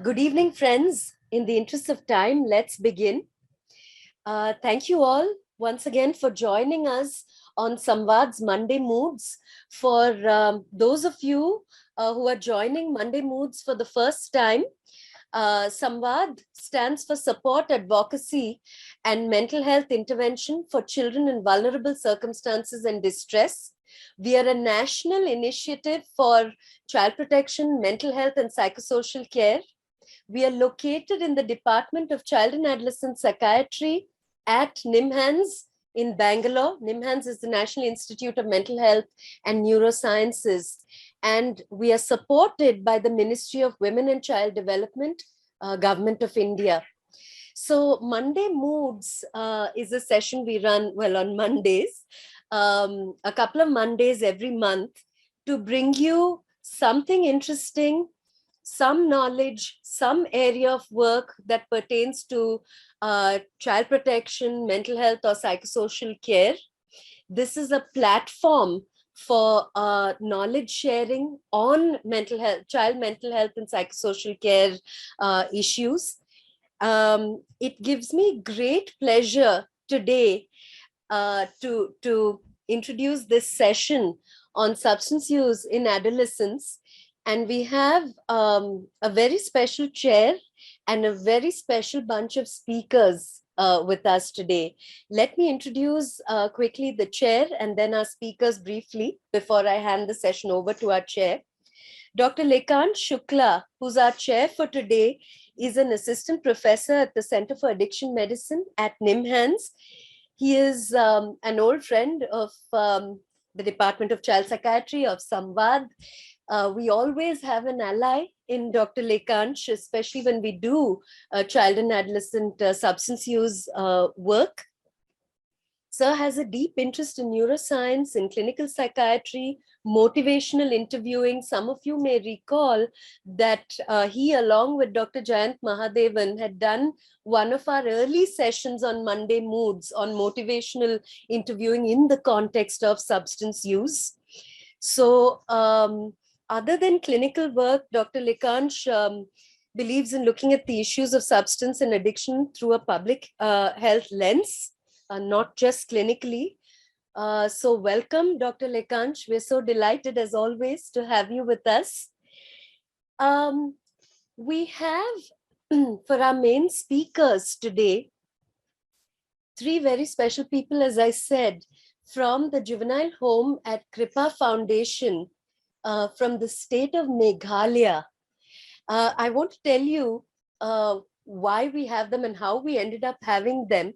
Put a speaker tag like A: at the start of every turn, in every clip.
A: Good evening, friends. In the interest of time, let's begin. Thank you all once again for joining us on Samvad's Monday Moods. For those of you who are joining Monday Moods for the first time, Samvad stands for Support, Advocacy, and Mental Health Intervention for Children in Vulnerable Circumstances and Distress. We are a national initiative for child protection, mental health, and psychosocial care. We are located in the Department of Child and Adolescent Psychiatry at NIMHANS in Bangalore. NIMHANS is the National Institute of Mental Health and Neurosciences. And we are supported by the Ministry of Women and Child Development, Government of India. So Monday Moods is a session we run, on Mondays, a couple of Mondays every month to bring you something interesting, some knowledge, some area of work that pertains to child protection, mental health, or psychosocial care. This is a platform for knowledge sharing on mental health, child mental health and psychosocial care issues. It gives me great pleasure today to introduce this session on substance use in adolescents. And we have a very special chair and a very special bunch of speakers with us today. Let me introduce quickly the chair and then our speakers briefly before I hand the session over to our chair. Dr. Lekant Shukla, who's our chair for today, is an assistant professor at the Center for Addiction Medicine at NIMHANS. He is an old friend of the Department of Child Psychiatry of SAMVAD. We always have an ally in Dr. Lekansh, especially when we do child and adolescent substance use work. Sir has a deep interest in neuroscience, in clinical psychiatry, motivational interviewing. Some of you may recall that he, along with Dr. Jayant Mahadevan, had done one of our early sessions on Monday Moods on motivational interviewing in the context of substance use. So, other than clinical work, Dr. Lekansh believes in looking at the issues of substance and addiction through a public health lens, not just clinically. So welcome, Dr. Lekansh. We're so delighted, as always, to have you with us. We have, for our main speakers today, three very special people, as I said, from the juvenile home at Kripa Foundation, from the state of Meghalaya. I want to tell you why we have them and how we ended up having them.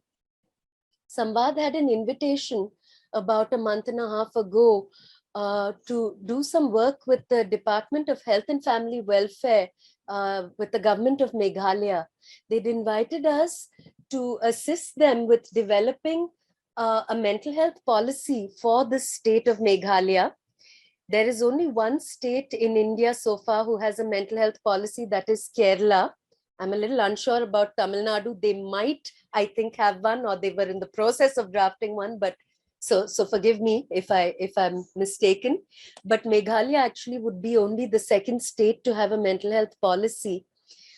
A: Samvad had an invitation about a month and a half ago to do some work with the Department of Health and Family Welfare with the government of Meghalaya. They'd invited us to assist them with developing a mental health policy for the state of Meghalaya. There is only one state in India so far who has a mental health policy, that is Kerala. I'm a little unsure about Tamil Nadu. They might, I think, have one, or they were in the process of drafting one, but so forgive me if I'm mistaken. But Meghalaya actually would be only the second state to have a mental health policy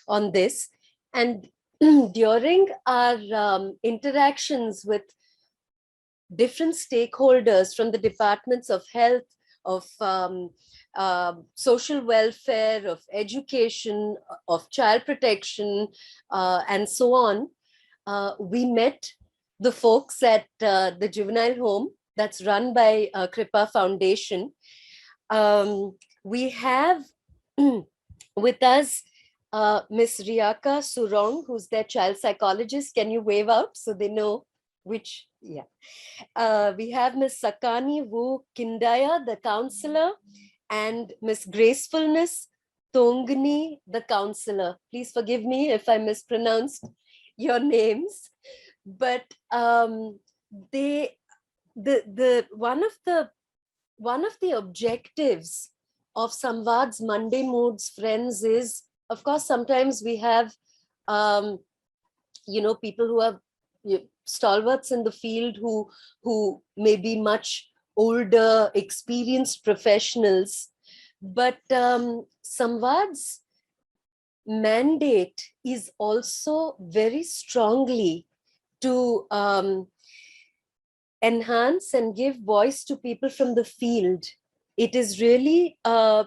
A: on this. And during our interactions with different stakeholders from the departments of health, of social welfare, of education, of child protection, and so on, we met the folks at the juvenile home that's run by Kripa Foundation. We have with us Miss Riyaka Surong, who's their child psychologist. Can you wave out so they know which? Yeah. We have Miss Sakani Wu Kindaya, the counselor, and Miss Gracefulness Tongni, the counselor. Please forgive me if I mispronounced your names, but one of the objectives of Samvad's Monday Moods, friends, is, of course, sometimes we have people who are stalwarts in the field who may be much older, experienced professionals, but Samvad's mandate is also very strongly to enhance and give voice to people from the field. It is really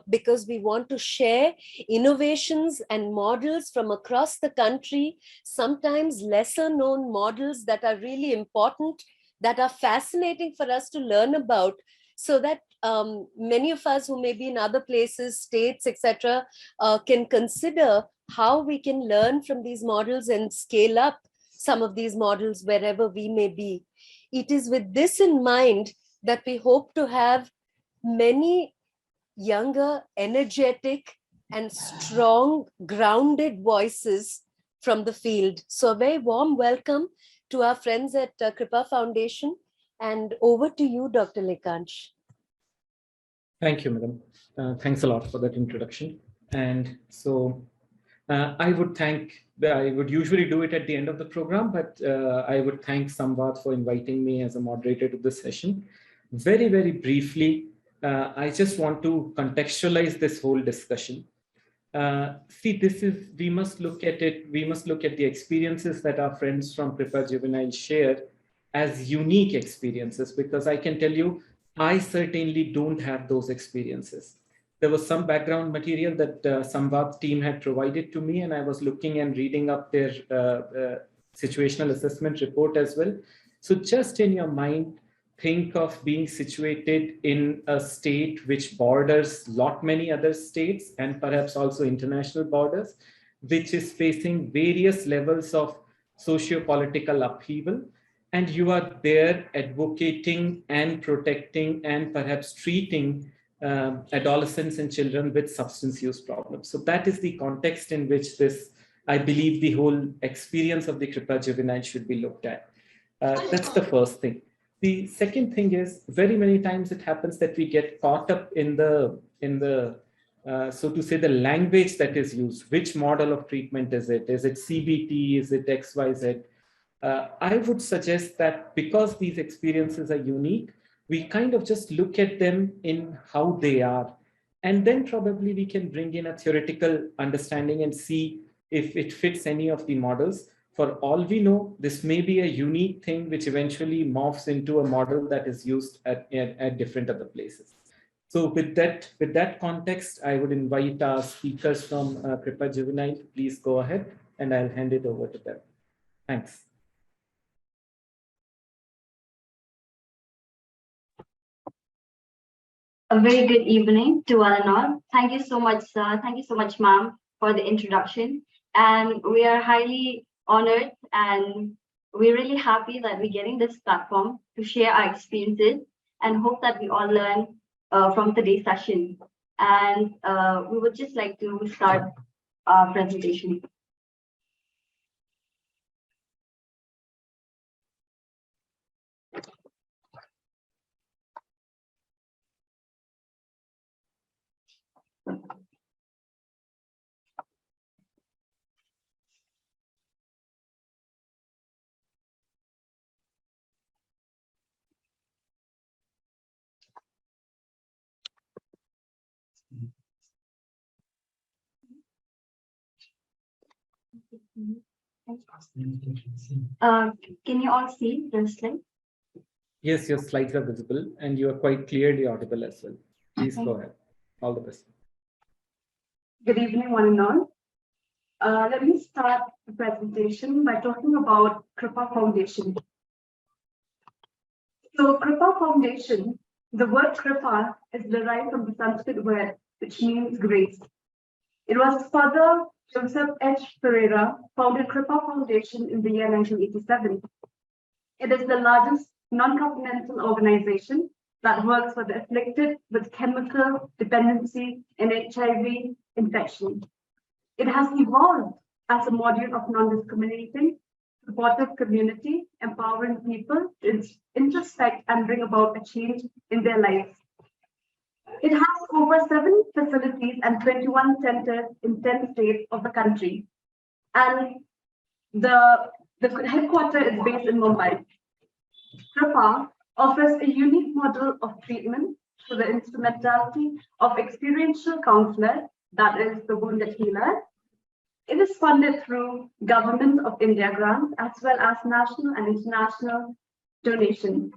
A: because we want to share innovations and models from across the country, sometimes lesser known models that are really important, that are fascinating for us to learn about, so that many of us who may be in other places, states, etc., can consider how we can learn from these models and scale up some of these models wherever we may be. It is with this in mind that we hope to have many younger, energetic, and strong, grounded voices from the field. So a very warm welcome to our friends at Kripa Foundation. And over to you, Dr. Lekansh.
B: Thank you, madam. Thanks a lot for that introduction. And so I would usually do it at the end of the program, but I would thank SAMVAD for inviting me as a moderator to this session. Very, very briefly, I just want to contextualize this whole discussion. See, we must look at the experiences that our friends from Kripa Juvenile share as unique experiences, because I can tell you, I certainly don't have those experiences. There was some background material that SAMVAD team had provided to me, and I was looking and reading up their situational assessment report as well. So just in your mind, think of being situated in a state which borders many other states and perhaps also international borders, which is facing various levels of socio-political upheaval. And you are there advocating and protecting and perhaps treating adolescents and children with substance use problems. So that is the context in which I believe the whole experience of the Kripa Juvenile should be looked at. That's the first thing. The second thing is, very many times it happens that we get caught up in the so to say, the language that is used. Which model of treatment is it? Is it CBT? Is it XYZ? I would suggest that because these experiences are unique, we kind of just look at them in how they are. And then probably we can bring in a theoretical understanding and see if it fits any of the models. For all we know, this may be a unique thing which eventually morphs into a model that is used at different other places. So with that context, I would invite our speakers from Kripa Juvenile to please go ahead, and I'll hand it over to them. Thanks.
C: A very good evening to one and all. Thank you so much, ma'am, for the introduction. And we are highly honored and we're really happy that we're getting this platform to share our experiences and hope that we all learn from today's session. And we would just like to start our presentation. Can you all see the slide?
B: Yes, your slides are visible and you are quite clearly audible as well. Please go ahead. All the best.
C: Good evening, one and all. Let me start the presentation by talking about Kripa Foundation. So Kripa Foundation, the word Kripa is derived from the Sanskrit word, which means grace. It was Father Joseph H. Pereira founded Kripa Foundation in the year 1987. It is the largest non-governmental organization that works for the afflicted with chemical dependency and HIV infection. It has evolved as a module of non-discriminating, supportive community, empowering people to introspect and bring about a change in their lives. It has over 7 facilities and 21 centers in 10 states of the country. And the headquarters is based in Mumbai. Kripa offers a unique model of treatment through the instrumentality of experiential counselor, that is the wounded healer, It is funded through Government of India grants as well as national and international donations.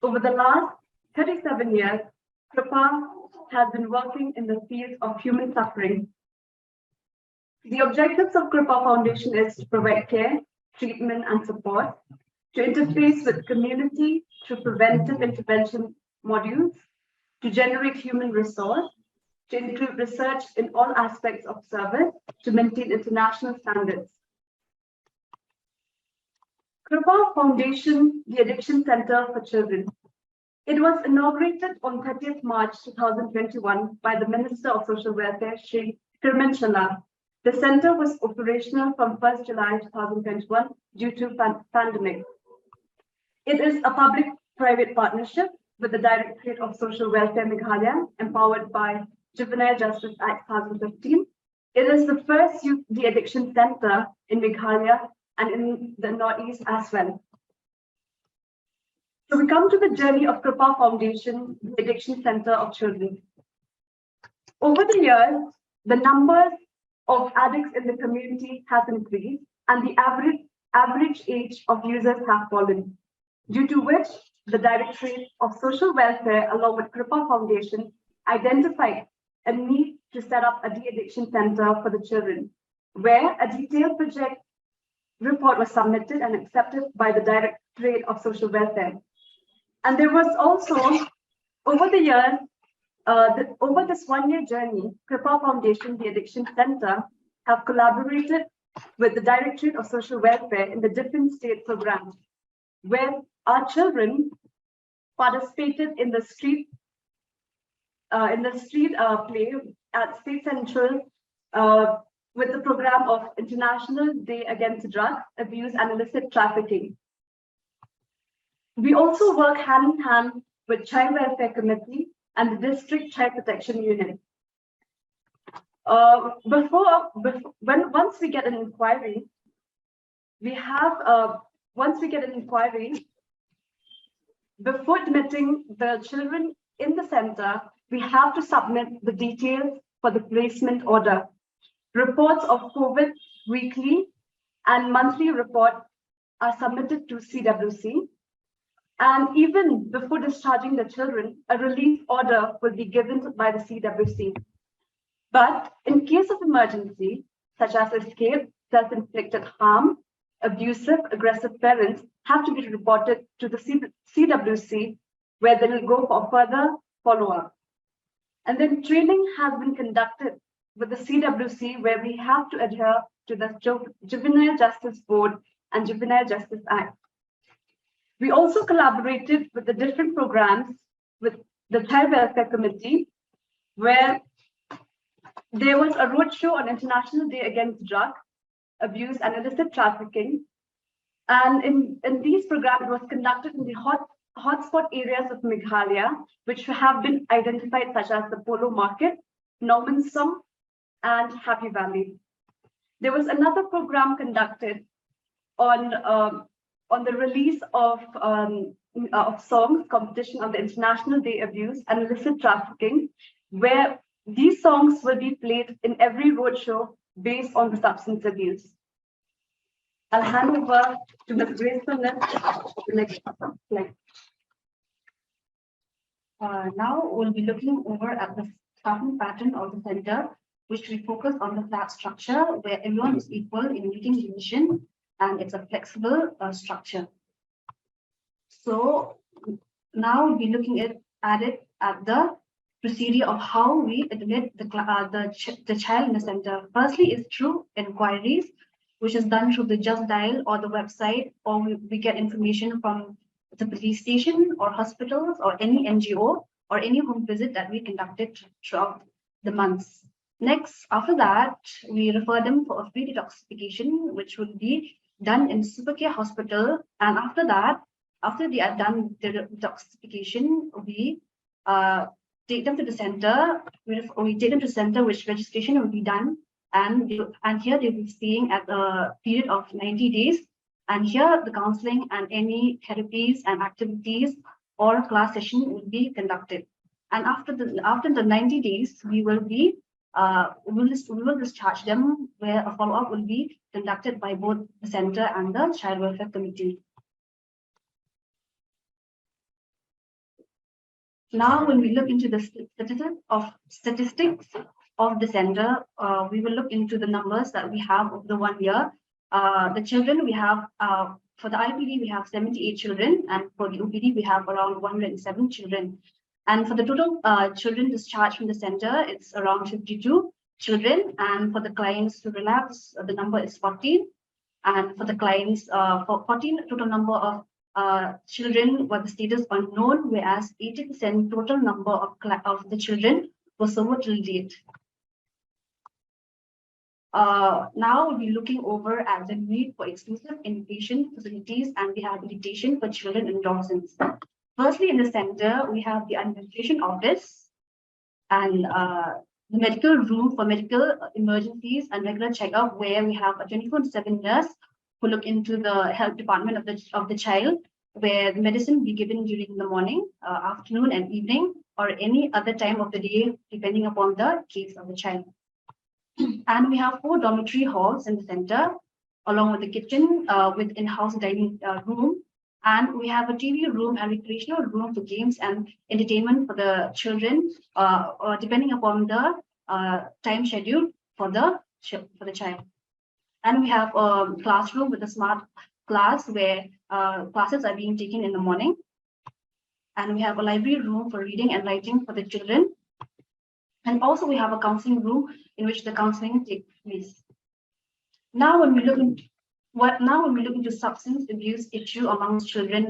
C: Over the last 37 years, KRIPA has been working in the field of human suffering. The objectives of KRIPA Foundation is to provide care, treatment, and support, to interface with community through preventive intervention modules, to generate human resource, to include research in all aspects of service, to maintain international standards. KRIPA Foundation, the Addiction Center for Children. It was inaugurated on 30th March 2021 by the Minister of Social Welfare, Shri Kirman Chala. The center was operational from 1st July 2021 due to pandemic. It is a public-private partnership with the Directorate of Social Welfare Meghalaya, empowered by Juvenile Justice Act 2015. It is the first youth de-addiction center in Meghalaya and in the Northeast as well. So we come to the journey of KRIPA Foundation, the Addiction Center of Children. Over the years, the numbers of addicts in the community has increased and the average age of users have fallen, due to which the Directorate of Social Welfare, along with KRIPA Foundation, identified a need to set up a de-addiction center for the children, where a detailed project report was submitted and accepted by the Directorate of Social Welfare. And there was also, over the years, over this one-year journey, KRIPA Foundation, the Addiction Center, have collaborated with the Directorate of Social Welfare in the different state programs, where our children participated in the street play at State Central with the program of International Day Against Drug Abuse and Illicit Trafficking. We also work hand in hand with Child Welfare Committee and the District Child Protection Unit. Once we get an inquiry, before admitting the children in the center, we have to submit the details for the placement order. Reports of COVID weekly and monthly report are submitted to CWC. And even before discharging the children, a relief order will be given by the CWC. But in case of emergency, such as escape, self-inflicted harm, abusive, aggressive parents have to be reported to the CWC, where they will go for further follow-up. And then training has been conducted with the CWC, where we have to adhere to the Juvenile Justice Board and Juvenile Justice Act. We also collaborated with the different programs with the Child Welfare Committee, where there was a roadshow on International Day Against Drug Abuse and Illicit Trafficking. And in these programs, it was conducted in the hotspot areas of Meghalaya, which have been identified, such as the Polo Market, Normansum, and Happy Valley. There was another program conducted on the release of songs competition on the International Day Abuse and Illicit Trafficking, where these songs will be played in every roadshow based on the substance abuse. I'll hand over to Ms. Grace for the next slide.
D: Now we'll be looking over at the staffing pattern of the center, which we focus on the flat structure where everyone is equal in meeting the mission, and it's a flexible structure. So now we'll be looking at the procedure of how we admit the child in the center. Firstly is through inquiries, which is done through the Just Dial or the website, or we get information from the police station or hospitals or any NGO or any home visit that we conducted throughout the months. Next, after that, we refer them for a free detoxification, which will be done in Supercare Hospital. And after that, after they are done the detoxification, we take them to the center. We take them to the center, which registration will be done. And here they will be staying at a period of 90 days. And here the counseling and any therapies and activities or class session will be conducted. And after the 90 days, we will be we will discharge them, where a follow-up will be conducted by both the center and the Child Welfare Committee. Now, when we look into the statistics of the center, we will look into the numbers that we have over the 1 year. The children we have, for the IPD, we have 78 children, and for the OPD, we have around 107 children. And for the total children discharged from the center, it's around 52 children. And for the clients who relapse, the number is 14. And for the clients, for 14, total number of children were the status unknown, whereas 80% total number of the children was over till date. Now we'll be looking over at the need for exclusive inpatient facilities and rehabilitation for children and adolescents. Firstly, in the center, we have the administration office and the medical room for medical emergencies and regular checkup, where we have a 24/7 nurse who look into the health department of the child, where the medicine will be given during the morning, afternoon, and evening, or any other time of the day, depending upon the case of the child. And we have 4 dormitory halls in the center, along with the kitchen with in-house dining room. And we have a TV room and recreational room for games and entertainment for the children, depending upon the time schedule for the child. And we have a classroom with a smart class where classes are being taken in the morning. And we have a library room for reading and writing for the children. And also we have a counseling room in which the counseling takes place. Now when we look into substance abuse issue amongst children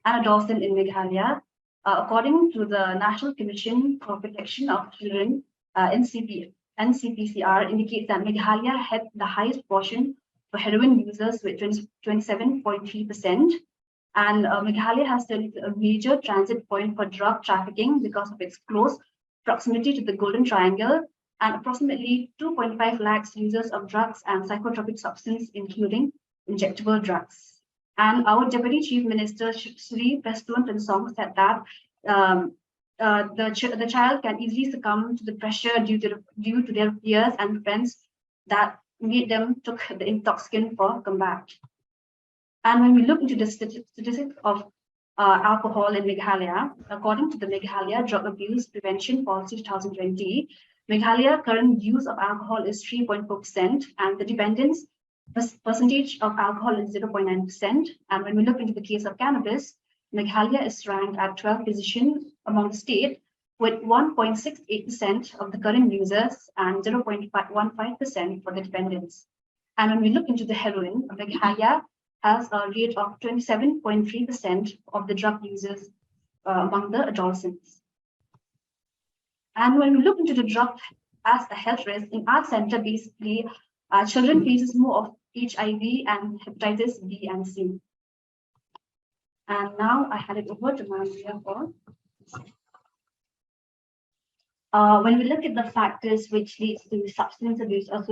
D: and adolescents in Meghalaya, according to the National Commission for Protection of Children, NCPCR, indicates that Meghalaya had the highest portion for heroin users with 27.3%. And Meghalaya has turned into a major transit point for drug trafficking because of its close proximity to the Golden Triangle, and approximately 2.5 lakhs users of drugs and psychotropic substances, including injectable drugs. And our Deputy Chief Minister, Sri Prestuan Tensong, said that the child can easily succumb to the pressure due to their peers and friends that made them took the intoxicant for combat. And when we look into the statistics of alcohol in Meghalaya, according to the Meghalaya Drug Abuse Prevention Policy 2020, Meghalaya current use of alcohol is 3.4%, and the dependence percentage of alcohol is 0.9%. And when we look into the case of cannabis, Meghalaya is ranked at 12th position among the state, with 1.68% of the current users and 0.15% for the dependents. And when we look into the heroin, Meghalaya has a rate of 27.3% of the drug users among the adolescents. And when we look into the drug as a health risk, in our center, basically, children faces more of HIV and hepatitis B and C. And now I hand it over to Maria for. When we look at the factors which leads to substance abuse or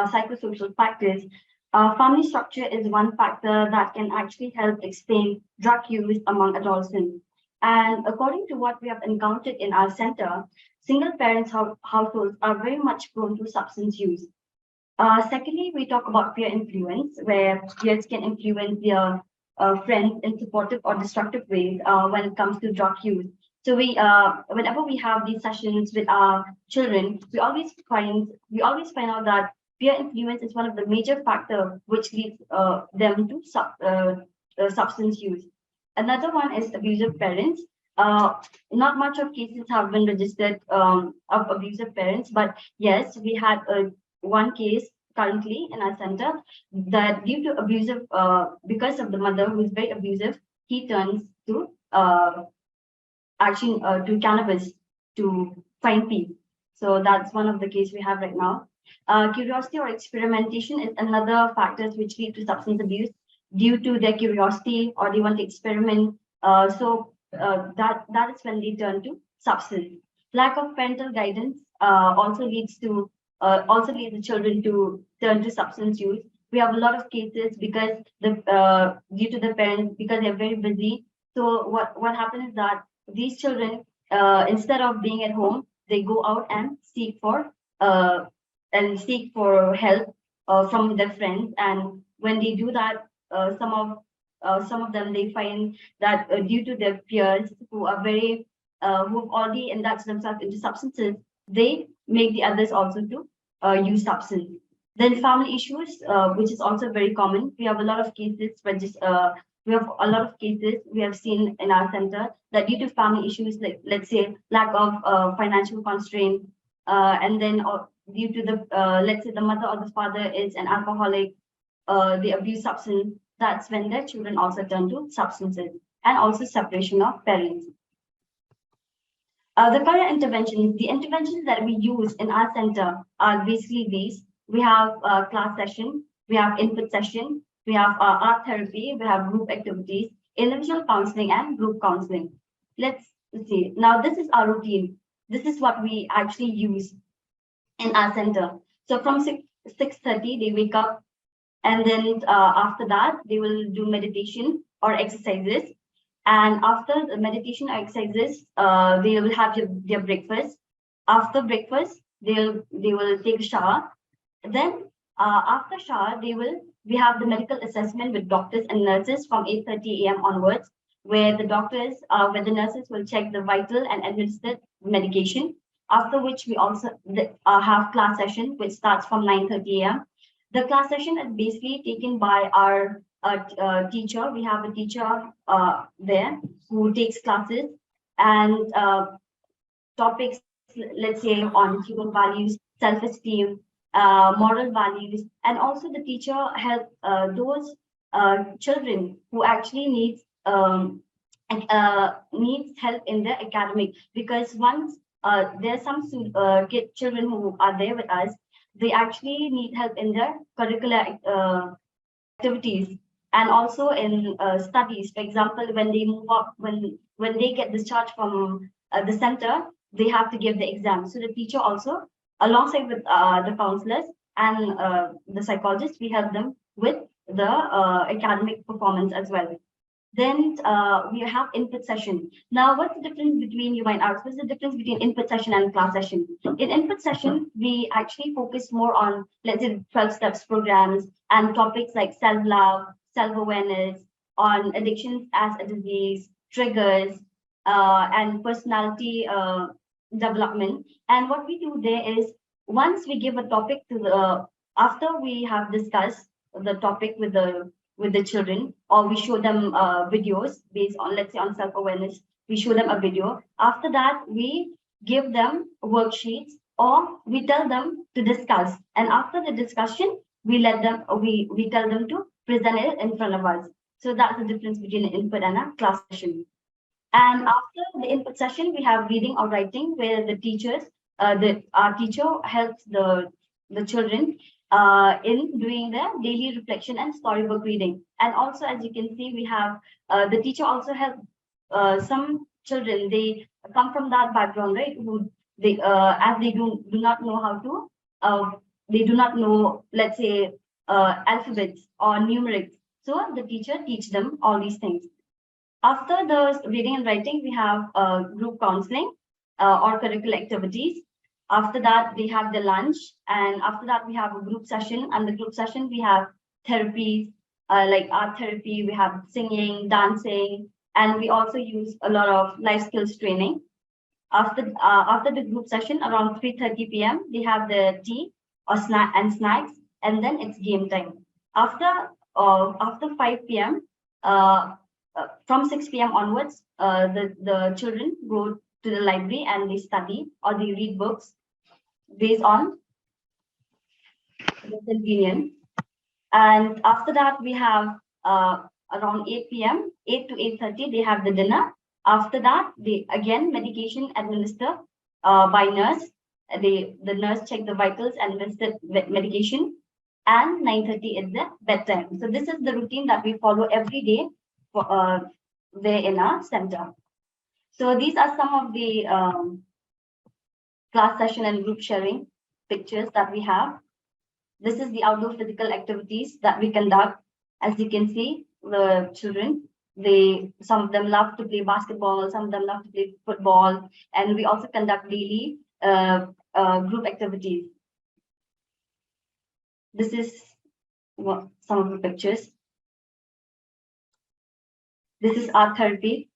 D: psychosocial factors, family structure is one factor that can actually help explain drug use among adolescents. And according to what we have encountered in our center, single parents households are very much prone to substance use. Secondly, we talk about peer influence, where peers can influence their friends in supportive or destructive ways when it comes to drug use. So we, whenever we have these sessions with our children, we always find out that peer influence is one of the major factors which leads them to substance use. Another one is abusive parents. Not much of cases have been registered of abusive parents, but yes, we had one case currently in our center that due to abusive, because of the mother who is very abusive, he turns to to cannabis to find peace. So that's one of the cases we have right now. Curiosity or experimentation is another factor which lead to substance abuse due to their curiosity or they want to experiment. That is when they turn to substance. Lack of parental guidance also leads the children to turn to substance use. We have a lot of cases because due to the parents, because they're very busy. So what happens is that these children, instead of being at home, they go out and seek for
E: and seek for help from their friends. And when they do that, some of them, they find that due to their peers who are very who've already indulged themselves into substances, they make the others also to use substance. Then family issues, which is also very common. We have a lot of cases we have seen in our center that due to family issues, like let's say lack of financial constraint, and then due to the let's say the mother or the father is an alcoholic, they abuse substance. That's when their children also turn to substances, and also separation of parents. The current interventions, the interventions that we use in our center are basically these. We have class session, we have input session, we have art therapy, we have group activities, individual counseling, and group counseling. Let's see. Now, this is our routine. This is what we actually use in our center. So from 6:30, they wake up, and then after that, they will do meditation or exercises. And after the meditation or exercises, they will have their breakfast. After breakfast, they will take a shower. Then after shower, we have the medical assessment with doctors and nurses from 8:30 a.m. onwards, where the nurses will check the vital and administer medication. After which we also have class session, which starts from 9:30 a.m. The class session is basically taken by our teacher. We have a teacher there who takes classes, and topics, let's say, on human values, self-esteem, moral values, and also the teacher help those children who actually needs help in their academic, because once there are some children who are there with us, they actually need help in their curricular activities and also in studies. For example, when they move up, when they get discharged from the center, they have to give the exam. So the teacher also, alongside with the counselors and the psychologists, we help them with the academic performance as well. Then we have input session. Now, what's the difference between, you might ask, what's the difference between input session and class session? In input session, we actually focus more on, let's say, 12 steps programs and topics like self-love, self-awareness, on addictions as a disease, triggers, and personality development. And what we do there is, once we give a topic to after we have discussed the topic with the children, or we show them videos based on, let's say, on self-awareness, we show them a video. After that, we give them worksheets, or we tell them to discuss. And after the discussion, we tell them to present it in front of us. So that's the difference between an input and a class session. And after the input session, we have reading or writing, where the teachers, our teacher helps the children in doing their daily reflection and storybook reading. And also, as you can see, we have the teacher also helps some children. They come from that background, right? Who they as they do not know how to they do not know, let's say, alphabets or numerics. So the teacher teach them all these things. After the reading and writing, we have group counseling or curricular activities. After that, we have the lunch, and after that, we have a group session. And the group session, we have therapies like art therapy, we have singing, dancing, and we also use a lot of life skills training. After the group session, around 3:30 p.m., we have the tea or snacks, and then it's game time. After 5 p.m., from 6 p.m. onwards, the children go to the library and they study or they read books based on the convenience. And after that, we have around 8 p.m., 8 to 8:30, they have the dinner. After that, they again medication administered by nurse. The nurse check the vitals and administer medication. And 9:30 is the bedtime. So this is the routine that we follow every day for there in our center. So these are some of the class session and group sharing pictures that we have. This is the outdoor physical activities that we conduct. As you can see, the children, some of them love to play basketball, some of them love to play football, and we also conduct daily group activities. This is some of the pictures. This is art therapy.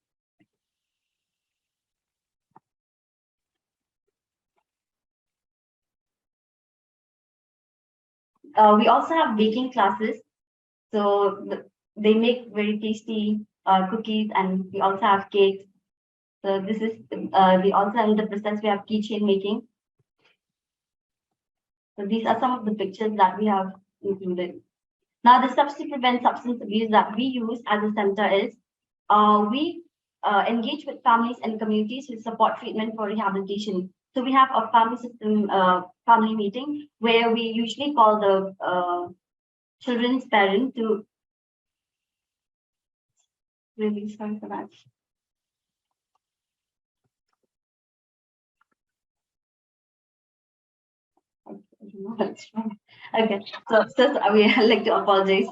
E: We also have baking classes. So they make very tasty cookies, and we also have cakes. So this is, we also in the process, we have keychain making. So these are some of the pictures that we have included. Now, the steps to prevent substance abuse that we use as a center is, we engage with families and communities to support treatment for rehabilitation. So we have a family system, family meeting where we usually call the children's parent to, really sorry for that. I don't know what's wrong. Okay, so we like to apologize.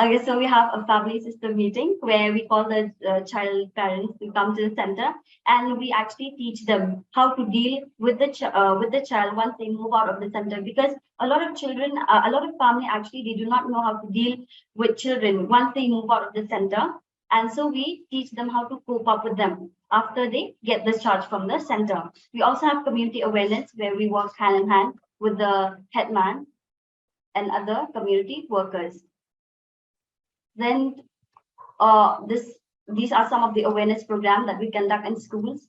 E: Okay, so we have a family system meeting where we call the child parents to come to the center, and we actually teach them how to deal with the child once they move out of the center, because a lot of children, a lot of family actually, they do not know how to deal with children once they move out of the center, and so we teach them how to cope up with them after they get discharged from the center. We also have community awareness where we work hand in hand with the headman and other community workers. Then these are some of the awareness programs that we conduct in schools.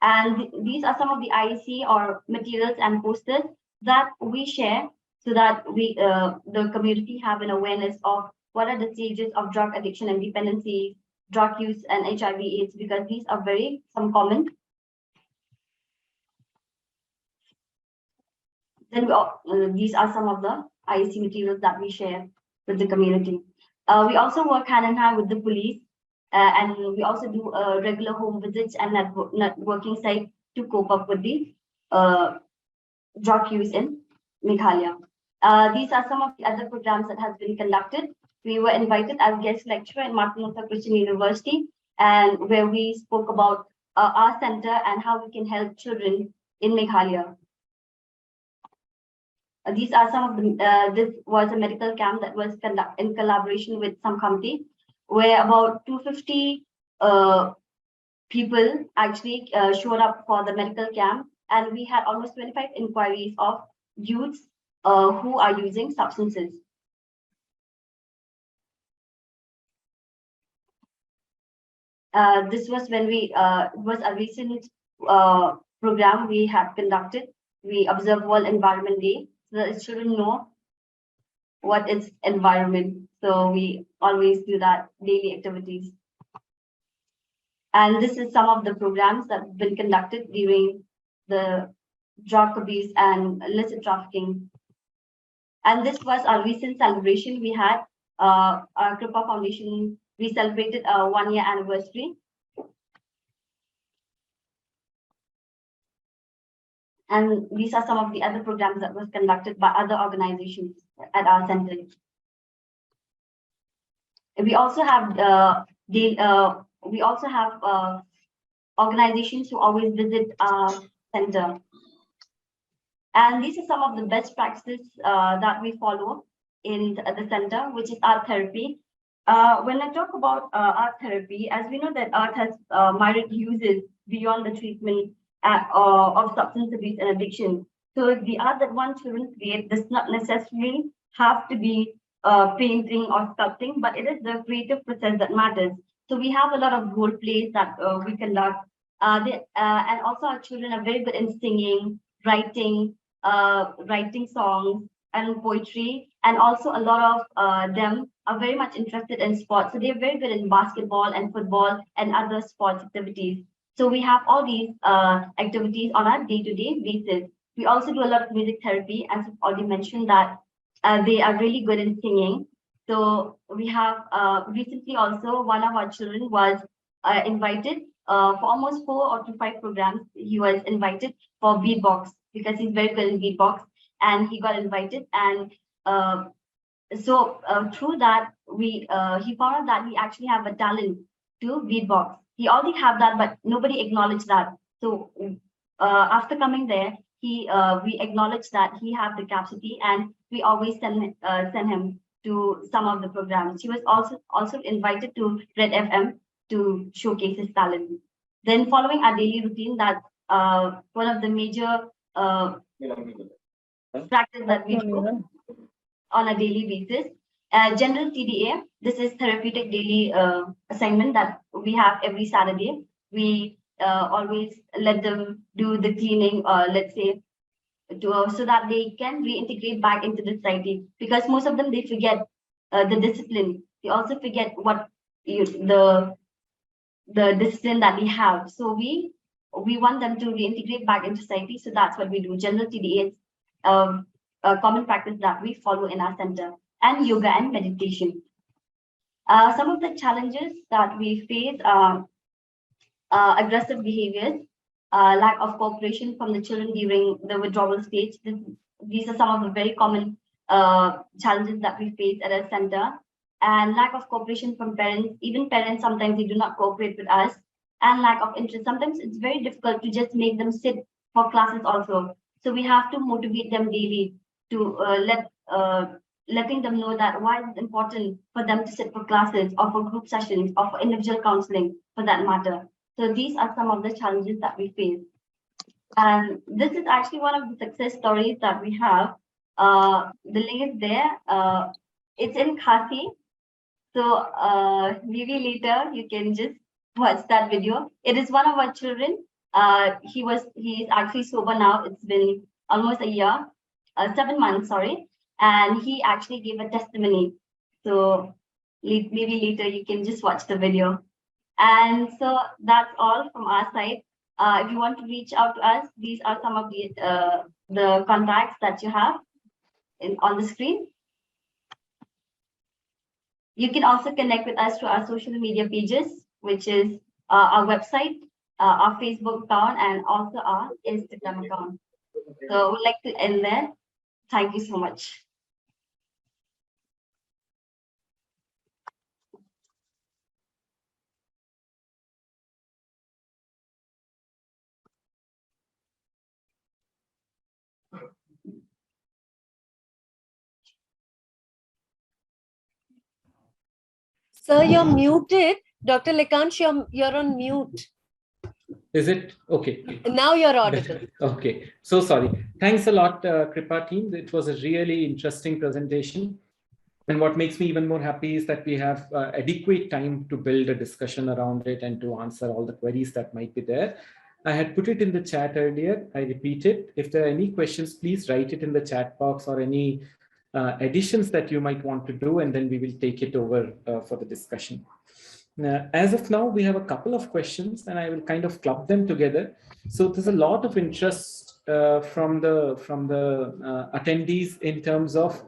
E: And these are some of the IEC or materials and posters that we share so that we the community have an awareness of what are the stages of drug addiction and dependency, drug use and HIV/AIDS, because these are some common. Then these are some of the IEC materials that we share with the community. We also work hand in hand with the police, and we also do regular home visits and networking site to cope up with the drug use in Meghalaya. These are some of the other programs that has been conducted. We were invited as guest lecturer at Martin Luther Christian University, and where we spoke about our center and how we can help children in Meghalaya. These are some of the, this was a medical camp that was conducted in collaboration with some company, where about 250 people actually showed up for the medical camp, and we had almost 25 inquiries of youths who are using substances. This was when we, it was a recent program we have conducted. We observed World Environment Day, so that children know what is environment. So we always do that daily activities. And this is some of the programs that have been conducted during the drug abuse and illicit trafficking. And this was our recent celebration. We had our Kripa Foundation, we celebrated our 1-year anniversary. And these are some of the other programs that was conducted by other organizations at our center. We also have organizations who always visit our center. And these are some of the best practices that we follow in the center, which is art therapy. When I talk about art therapy, as we know that art has myriad uses beyond the treatment of substance abuse and addiction. So the art that one children create does not necessarily have to be painting or sculpting, but it is the creative process that matters. So we have a lot of role plays that we conduct. And also our children are very good in singing, writing songs and poetry. And also a lot of them are very much interested in sports. So they're very good in basketball and football and other sports activities. So we have all these activities on a day-to-day basis. We also do a lot of music therapy, as I've already mentioned that they are really good in singing. So we have recently also one of our children was invited for almost 4 to 5 programs. He was invited for beatbox because he's very good in beatbox, and he got invited. And so through that, he found out that he actually have a talent to beatbox. He already have that, but nobody acknowledged that. So after coming there, we acknowledge that he have the capacity, and we always send him to some of the programs. He was also invited to Red FM to showcase his talent. Then following our daily routine, that's one of the major practice that we do on a daily basis. General TDA, this is therapeutic daily assignment that we have every Saturday. We always let them do the cleaning, let's say, so that they can reintegrate back into the society, because most of them, they forget the discipline. They also forget what the discipline that we have. So we want them to reintegrate back into society. So that's what we do. General TDA is a common practice that we follow in our center, and yoga and meditation. Some of the challenges that we face are aggressive behaviors, lack of cooperation from the children during the withdrawal stage. These are some of the very common challenges that we face at our center, and lack of cooperation from parents. Even parents, sometimes they do not cooperate with us, and lack of interest. Sometimes it's very difficult to just make them sit for classes also. So we have to motivate them daily to letting them know that why it's important for them to sit for classes, or for group sessions, or for individual counseling for that matter. So these are some of the challenges that we face. And this is actually one of the success stories that we have. The link is there. It's in Khasi. So maybe later you can just watch that video. It is one of our children. He is actually sober now. It's been almost a year, 7 months, sorry. And he actually gave a testimony. So maybe later you can just watch the video. And so that's all from our side. If you want to reach out to us, these are some of the contacts that you have on the screen. You can also connect with us through our social media pages, which is our website, our Facebook account, and also our Instagram account. So we'd like to end there. Thank you so much.
A: Sir, you're muted. Dr. Lekansh, you're on mute.
B: Is it? Okay.
A: Now you're audible.
B: Okay. So sorry. Thanks a lot, Kripa team. It was a really interesting presentation. And what makes me even more happy is that we have adequate time to build a discussion around it and to answer all the queries that might be there. I had put it in the chat earlier. I repeat it. If there are any questions, please write it in the chat box, or any additions that you might want to do, and then we will take it over for the discussion. As of now, we have a couple of questions, and I will kind of club them together. So there's a lot of interest from the attendees in terms of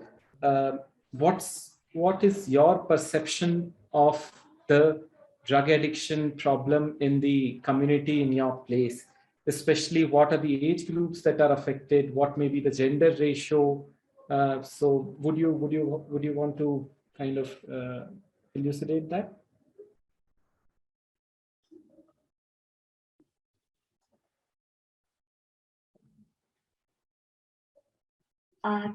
B: what is your perception of the drug addiction problem in the community in your place, especially what are the age groups that are affected, what may be the gender ratio. So would you want to kind of elucidate that?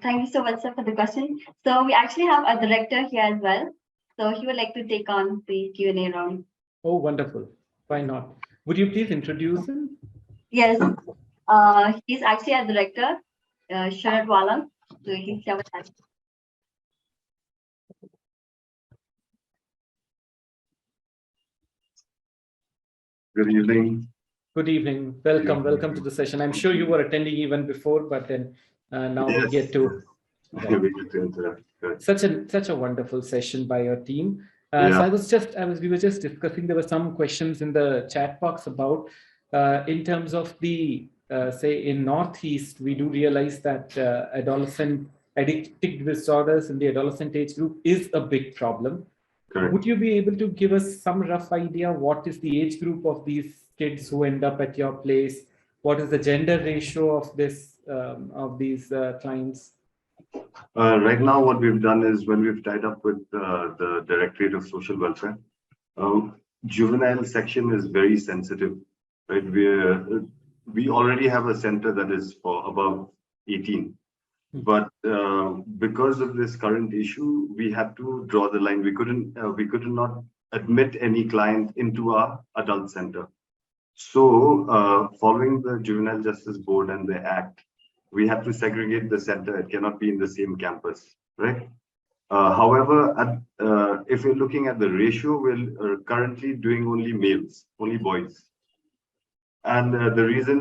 E: Thank you so much, sir, for the question. So we actually have a director here as well. So he would like to take on the Q&A round.
B: Oh, wonderful. Why not? Would you please introduce him?
E: Yes, he's actually a director, Sharad Walam. So he's here with us.
F: Good evening.
B: Good evening. Welcome. Welcome to the session. I'm sure you were attending even before, but then now we get to. Such a wonderful session by your team. So we were just discussing, there were some questions in the chat box about in terms of the say in Northeast, we do realize that adolescent addictive disorders in the adolescent age group is a big problem. Correct. Would you be able to give us some rough idea what is the age group of these kids who end up at your place? What is the gender ratio of this of these clients?
F: Right now, what we've done is, when we've tied up with the Directorate of Social Welfare, juvenile section is very sensitive, right? we already have a center that is for above 18. But because of this current issue, we had to draw the line. We could not admit any client into our adult center. So following the Juvenile Justice Board and the Act, we have to segregate the center. It cannot be in the same campus, right? However, if you're looking at the ratio, we're currently doing only males, only boys. And the reason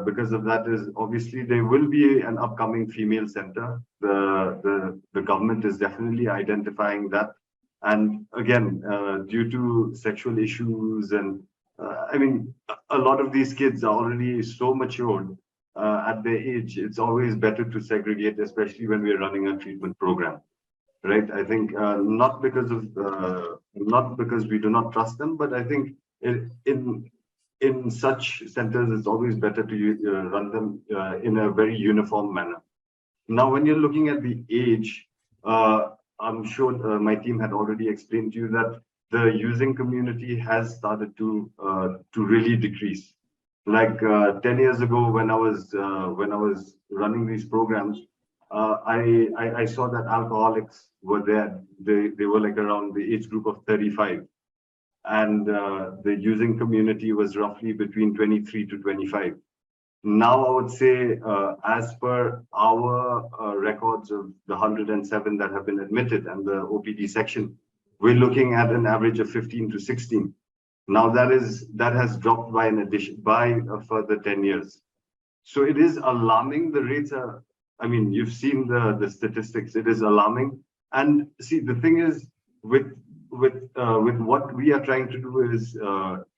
F: because of that is obviously there will be an upcoming female center. The government is definitely identifying that. And again, due to sexual issues and I mean, a lot of these kids are already so matured at their age. It's always better to segregate, especially when we're running a treatment program, right? I think not because we do not trust them, but I think in such centers, it's always better to run them in a very uniform manner. Now, when you're looking at the age, I'm sure my team had already explained to you that the using community has started to really decrease. Like 10 years ago, when I was running these programs, I saw that alcoholics were there. They were like around the age group of 35. And the using community was roughly between 23 to 25. Now, I would say, as per our records of the 107 that have been admitted and the OPD section, we're looking at an average of 15 to 16. Now, that has dropped by a further 10 years. So it is alarming. The rates are, I mean, you've seen the statistics. It is alarming. And see, the thing is, with what we are trying to do is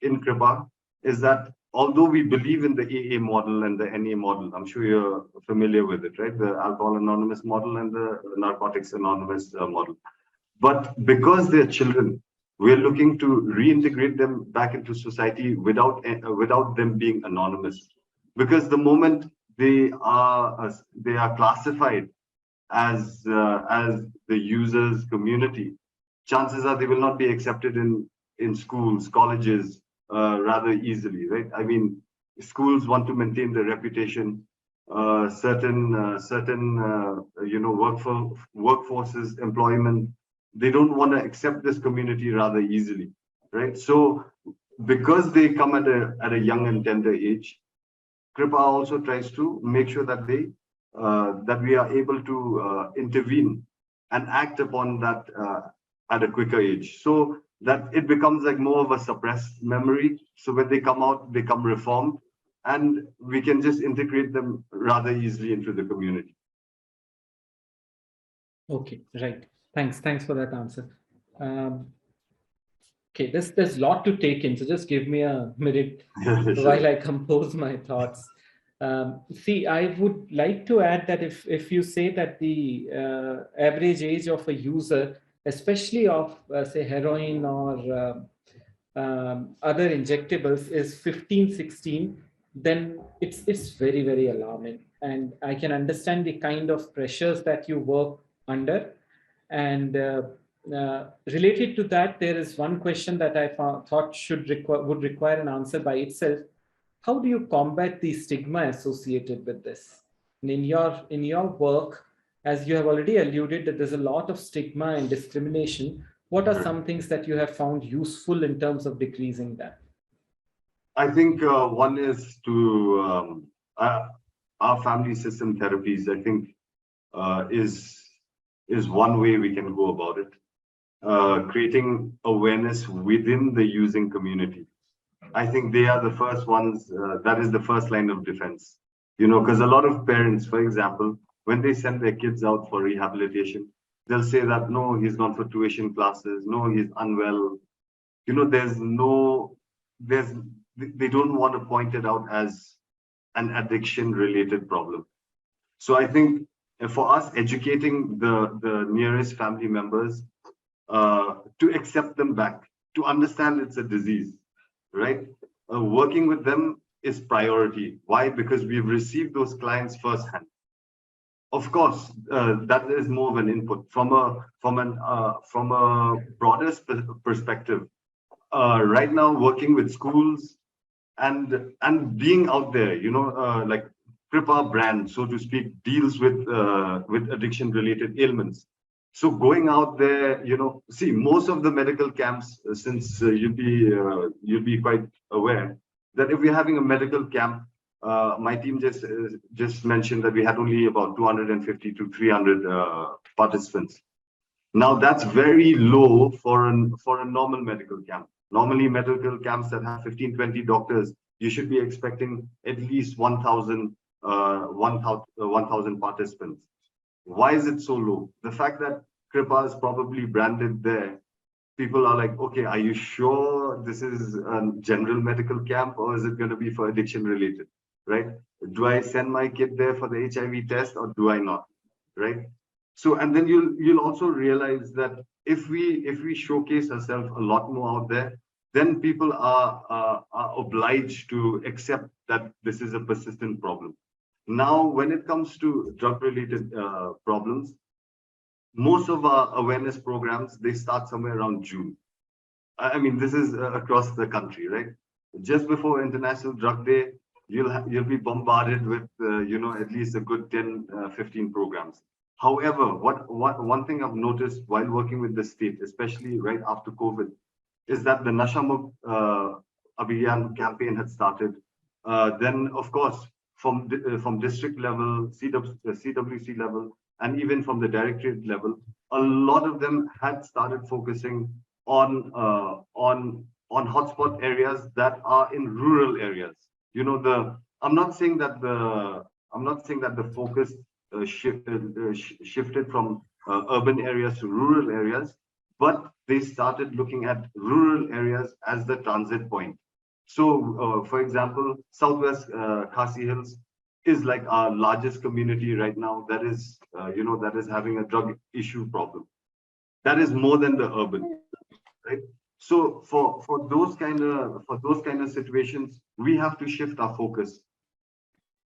F: in Kripa, is that although we believe in the AA model and the NA model, I'm sure you're familiar with it, right? The Alcohol Anonymous model and the Narcotics Anonymous model. But because they're children, we're looking to reintegrate them back into society without them being anonymous. Because the moment they are classified as the users community, chances are they will not be accepted in schools, colleges rather easily, right? I mean, schools want to maintain their reputation. Certain workforces, employment, they don't want to accept this community rather easily, right? So because they come at a young and tender age, Kripa also tries to make sure that that we are able to intervene and act upon that at a quicker age, so that it becomes like more of a suppressed memory. So when they come out, they come reformed, and we can just integrate them rather easily into the community.
B: Okay, right. Thanks for that answer. Okay, there's a lot to take in, so just give me a minute while I compose my thoughts. See, I would like to add that if you say that the average age of a user, especially of say heroin or other injectables, is 15, 16, then it's very, very alarming. And I can understand the kind of pressures that you work under. And related to that, there is one question that I thought would require an answer by itself. How do you combat the stigma associated with this? And in your work, as you have already alluded that there's a lot of stigma and discrimination, what are some things that you have found useful in terms of decreasing that?
F: I think one is to our family system therapies, I think is one way we can go about it. Creating awareness within the using community. I think they are the first ones, that is the first line of defense, because a lot of parents, for example, when they send their kids out for rehabilitation, they'll say that, no, he's gone for tuition classes, no, he's unwell. They don't want to point it out as an addiction related problem. So I think for us, educating the nearest family members to accept them back, to understand it's a disease, right? Working with them is priority. Why? Because we've received those clients firsthand. Of course, that is more of an input from a broader perspective. Right now, working with schools, and being out there, like Kripa brand, so to speak, deals with addiction related ailments. So going out there, see, most of the medical camps, since you'll be quite aware that if we're having a medical camp, my team just mentioned that we had only about 250 to 300 participants. Now that's very low for a normal medical camp. Normally, medical camps that have 15, 20 doctors, you should be expecting at least 1,000 participants. Why is it so low? The fact that Kripa is probably branded there, people are like, okay, are you sure this is a general medical camp or is it going to be for addiction related, right? Do I send my kid there for the HIV test or do I not, right? So, and then you'll also realize that if we showcase ourselves a lot more out there, then people are obliged to accept that this is a persistent problem. Now, when it comes to drug-related problems, most of our awareness programs, they start somewhere around June. I mean, this is across the country, right? Just before International Drug Day, you'll be bombarded with, at least a good 10, 15 programs. However, one thing I've noticed while working with the state, especially right after COVID, is that the Nasha Mukt Abhiyan campaign had started. Then, of course, from district level, CWC level, and even from the directorate level, a lot of them had started focusing on hotspot areas that are in rural areas. I'm not saying that the focus shifted from urban areas to rural areas, but they started looking at rural areas as the transit point. So, for example, Southwest Khasi Hills is like our largest community right now that is, that is having a drug issue problem. That is more than the urban, right? So for those kind of situations, we have to shift our focus,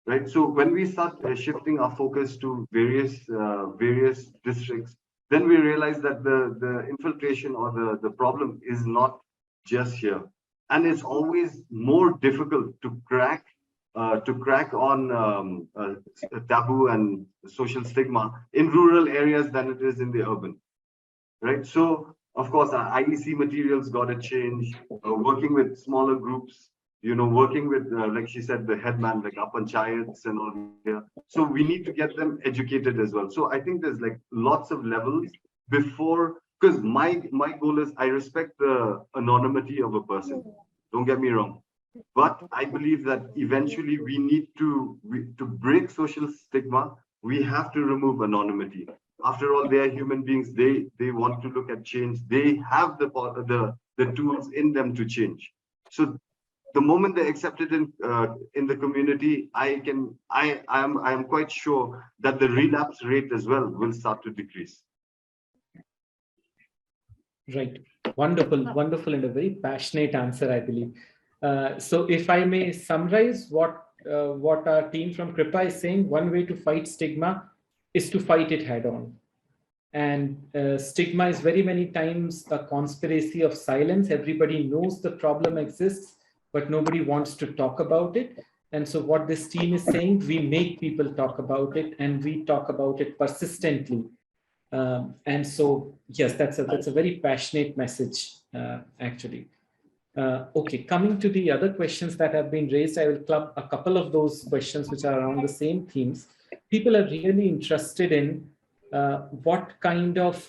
F: right? So when we start shifting our focus to various districts, then we realize that the infiltration or the problem is not just here, and it's always more difficult to crack on taboo and social stigma in rural areas than it is in the urban, right? So of course our IEC materials got to change, working with smaller groups, working with like she said, the headman, like our panchayats and all here. So we need to get them educated as well. So I think there's like lots of levels before, because my goal is, I respect the anonymity of a person, don't get me wrong. But I believe that eventually we need to break social stigma, we have to remove anonymity. After all, they are human beings. They want to look at change. They have the tools in them to change. So the moment they accept it in the community, I am quite sure that the relapse rate as well will start to decrease.
B: Right. Wonderful, wonderful, and a very passionate answer, I believe. So if I may summarize what our team from Kripa is saying, one way to fight stigma is to fight it head on. And stigma is very many times a conspiracy of silence. Everybody knows the problem exists, but nobody wants to talk about it. And so what this team is saying, we make people talk about it, and we talk about it persistently. And so, yes, that's a very passionate message, actually. Okay, coming to the other questions that have been raised, I will club a couple of those questions which are around the same themes. People are really interested in what kind of,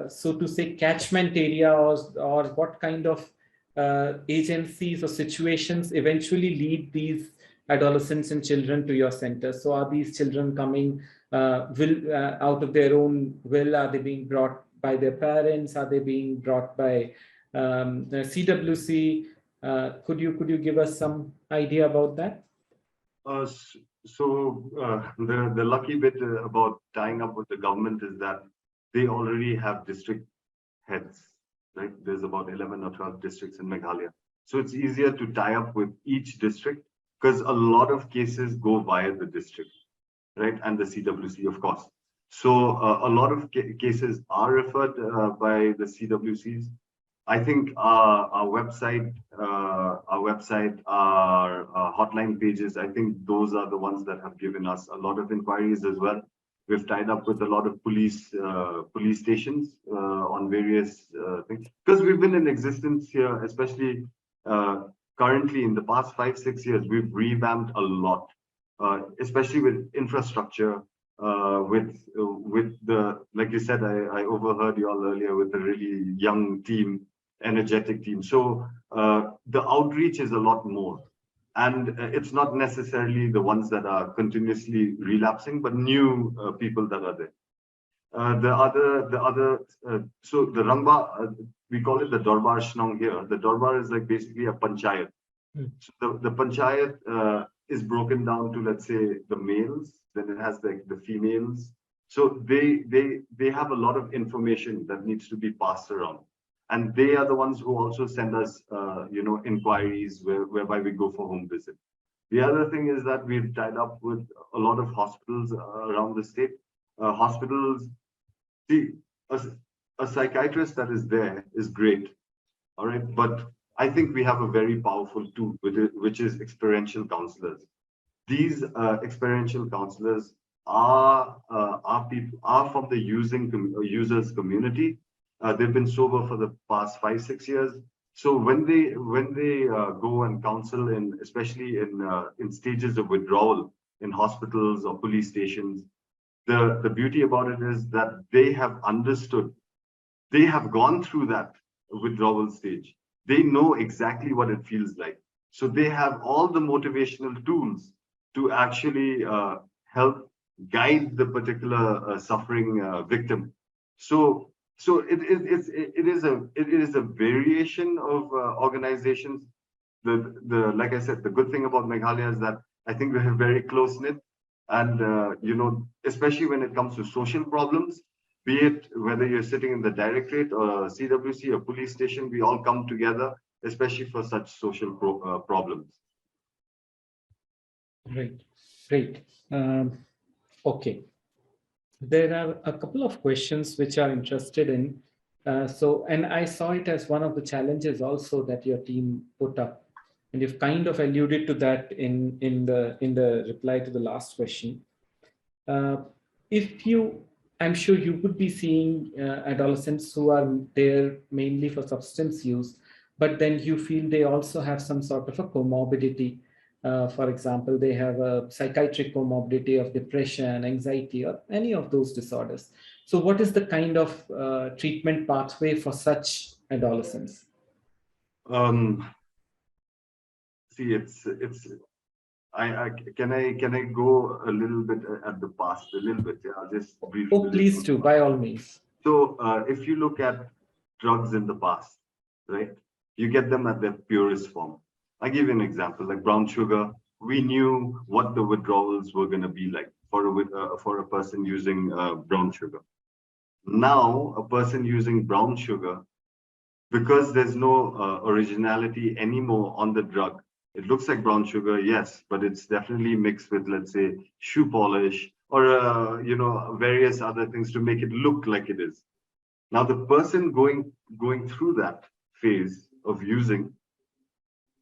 B: so to say, catchment area or what kind of agencies or situations eventually lead these adolescents and children to your center. So are these children coming out of their own will? Are they being brought by their parents? Are they being brought by CWC? Could you give us some idea about that?
F: The lucky bit about tying up with the government is that they already have district heads, right? There's about 11 or 12 districts in Meghalaya. So it's easier to tie up with each district because a lot of cases go via the district, right? And the CWC, of course. So a lot of cases are referred by the CWCs. I think our website, our hotline pages, I think those are the ones that have given us a lot of inquiries as well. We've tied up with a lot of police stations on various things, because we've been in existence here, especially currently in the past 5-6 years. We've revamped a lot, especially with infrastructure. With the, like you said, I overheard you all earlier, with a really young team, energetic team. So the outreach is a lot more, and it's not necessarily the ones that are continuously relapsing, but new people that are there. So the Rangba, we call it the Dorbar Shnong here. The Dorbar is like basically a panchayat. So the panchayat is broken down to, let's say, the males, then it has the females. So they have a lot of information that needs to be passed around, and they are the ones who also send us inquiries whereby we go for home visit. The other thing is that we've tied up with a lot of hospitals around the state. Hospitals, see, a psychiatrist that is there is great, all right, but I think we have a very powerful tool with it, which is experiential counselors. These experiential counselors are from the users community. They've been sober for the past 5-6 years. So when they go and counsel especially in stages of withdrawal in hospitals or police stations, the beauty about it is that they have understood, they have gone through that withdrawal stage. They know exactly what it feels like. So they have all the motivational tools to actually help guide the particular suffering victim. So it is a variation of organizations. Like I said, the good thing about Meghalaya is that I think we have very close knit, and especially when it comes to social problems, be it whether you're sitting in the directorate or CWC or police station, we all come together, especially for such social problems.
B: Great. Okay. There are a couple of questions which are interested in. And I saw it as one of the challenges also that your team put up, and you've kind of alluded to that in the reply to the last question. I'm sure you would be seeing adolescents who are there mainly for substance use, but then you feel they also have some sort of a comorbidity. For example, they have a psychiatric comorbidity of depression, anxiety, or any of those disorders. So what is the kind of treatment pathway for such adolescents?
F: See, can I go a little bit at the past, a little bit? Yeah, I'll just briefly.
B: Oh, please do, by all means.
F: So if you look at drugs in the past, right, you get them at their purest form. I'll give you an example, like brown sugar. We knew what the withdrawals were going to be like for a person using brown sugar. Now, a person using brown sugar, because there's no originality anymore on the drug, it looks like brown sugar, yes, but it's definitely mixed with, let's say, shoe polish or various other things to make it look like it is. Now, the person going through that phase of using,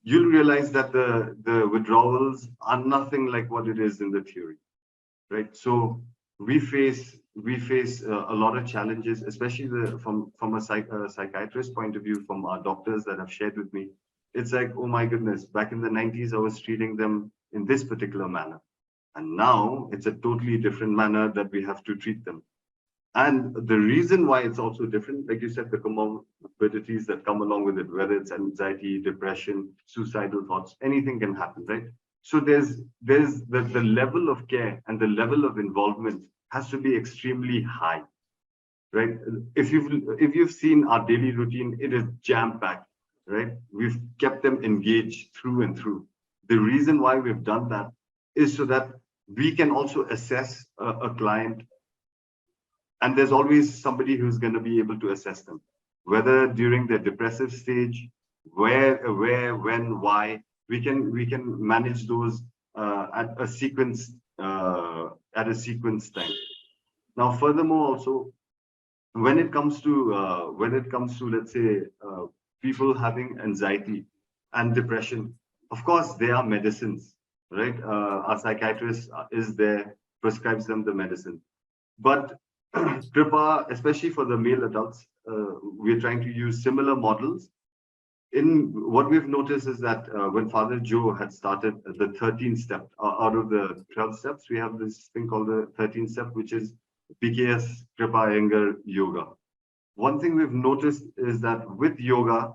F: you'll realize that the withdrawals are nothing like what it is in the theory, right? So we face a lot of challenges, especially from a psychiatrist point of view, from our doctors that have shared with me. It's like, oh my goodness, back in the 90s, I was treating them in this particular manner. And now it's a totally different manner that we have to treat them. And the reason why it's also different, like you said, the comorbidities that come along with it, whether it's anxiety, depression, suicidal thoughts, anything can happen, right? So there's the level of care and the level of involvement has to be extremely high, right? If you've seen our daily routine, it is jam-packed, right? We've kept them engaged through and through. The reason why we've done that is so that we can also assess a client, and there's always somebody who's going to be able to assess them, whether during their depressive stage, where, when, why. We can manage those at a sequence time. Now, furthermore, also, when it comes to let's say people having anxiety and depression, of course there are medicines, right? Our psychiatrist is there, prescribes them the medicine. But Kripa, especially for the male adults, we're trying to use similar models. In what we've noticed is that when Father Joe had started the 13th step, out of the 12 steps, we have this thing called the 13th step, which is PKS Kripa Iyengar Yoga. One thing we've noticed is that with yoga,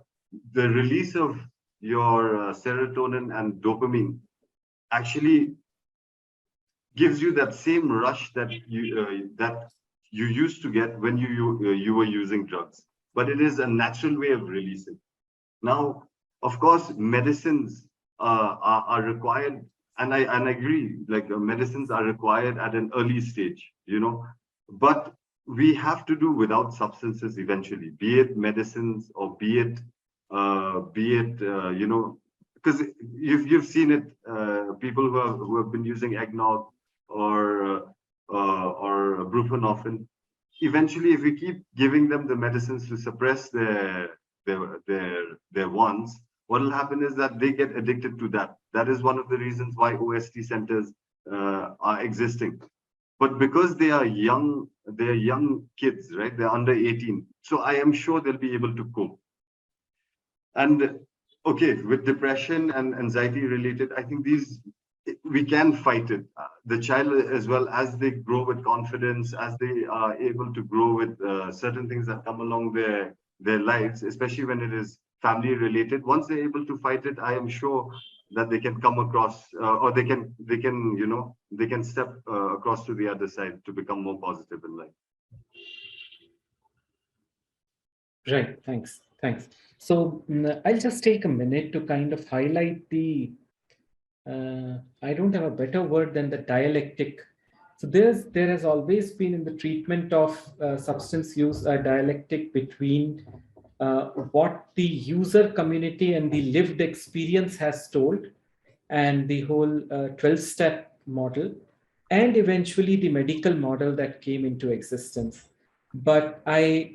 F: the release of your serotonin and dopamine actually gives you that same rush that you used to get when you were using drugs, but it is a natural way of releasing. Now, of course, medicines are required, and I agree. Like medicines are required at an early stage, but we have to do without substances eventually, be it medicines or be it because you've seen it, people who have been using eggnog or buprenorphine. Eventually, if we keep giving them the medicines to suppress their wants, what will happen is that they get addicted to that. That is one of the reasons why OST centers are existing. But because they are young kids, right? They're under 18. So I am sure they'll be able to cope. And okay, with depression and anxiety related, I think we can fight it. The child, as well as they grow with confidence, as they are able to grow with certain things that come along their lives, especially when it is family related. Once they're able to fight it, I am sure that they can come across, or they can step across to the other side to become more positive in life.
B: Right. Thanks. So I'll just take a minute to kind of highlight the, I don't have a better word than the dialectic. So there has always been in the treatment of substance use a dialectic between what the user community and the lived experience has told, and the whole 12-step model, and eventually the medical model that came into existence. But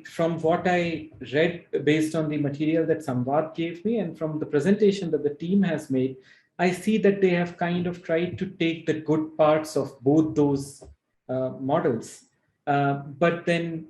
B: from what I read based on the material that SAMVAD gave me and from the presentation that the team has made, I see that they have kind of tried to take the good parts of both those models. But then,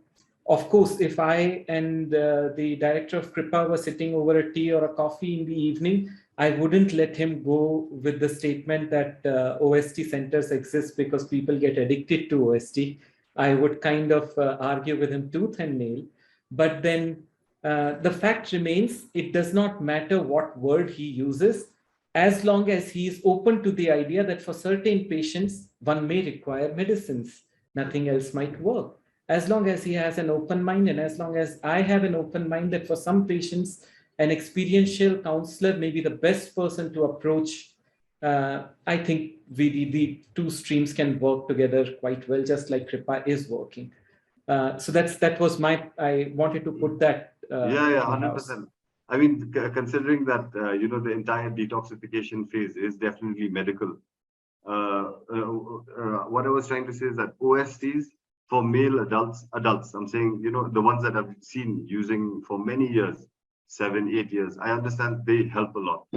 B: of course, if I and the director of Kripa were sitting over a tea or a coffee in the evening, I wouldn't let him go with the statement that OST centers exist because people get addicted to OST. I would kind of argue with him tooth and nail. But then the fact remains, it does not matter what word he uses, as long as he is open to the idea that for certain patients, one may require medicines. Nothing else might work. As long as he has an open mind, and as long as I have an open mind that for some patients, an experiential counselor may be the best person to approach, I think the two streams can work together quite well, just like Kripa is working. So that was I wanted to put that.
F: Yeah, 100%. I mean, considering that, the entire detoxification phase is definitely medical. What I was trying to say is that OSTs for male adults, I'm saying, the ones that I've seen using for many years, 7, 8 years, I understand they help a lot.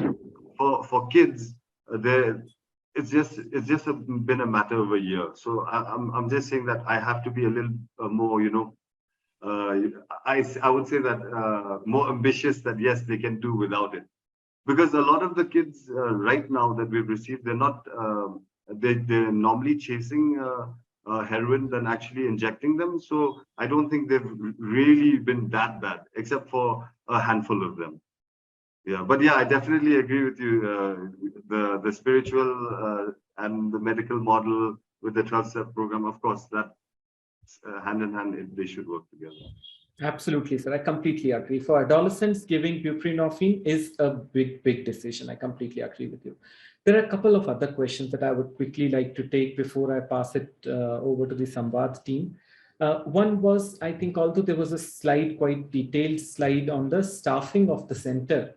F: For kids, it's just been a matter of a year. So I'm just saying that I have to be a little more, I would say that more ambitious, that yes, they can do without it. Because a lot of the kids right now that we've received, they're not, they're normally chasing heroin than actually injecting them. So I don't think they've really been that bad, except for a handful of them. Yeah, but yeah, I definitely agree with you. The spiritual and the medical model with the 12-step program, of course, that hand in hand, they should work together.
B: Absolutely, sir. I completely agree. For adolescents, giving buprenorphine is a big decision. I completely agree with you. There are a couple of other questions that I would quickly like to take before I pass it over to the SAMVAD team. One was, I think, although there was a slide, quite detailed slide on the staffing of the center.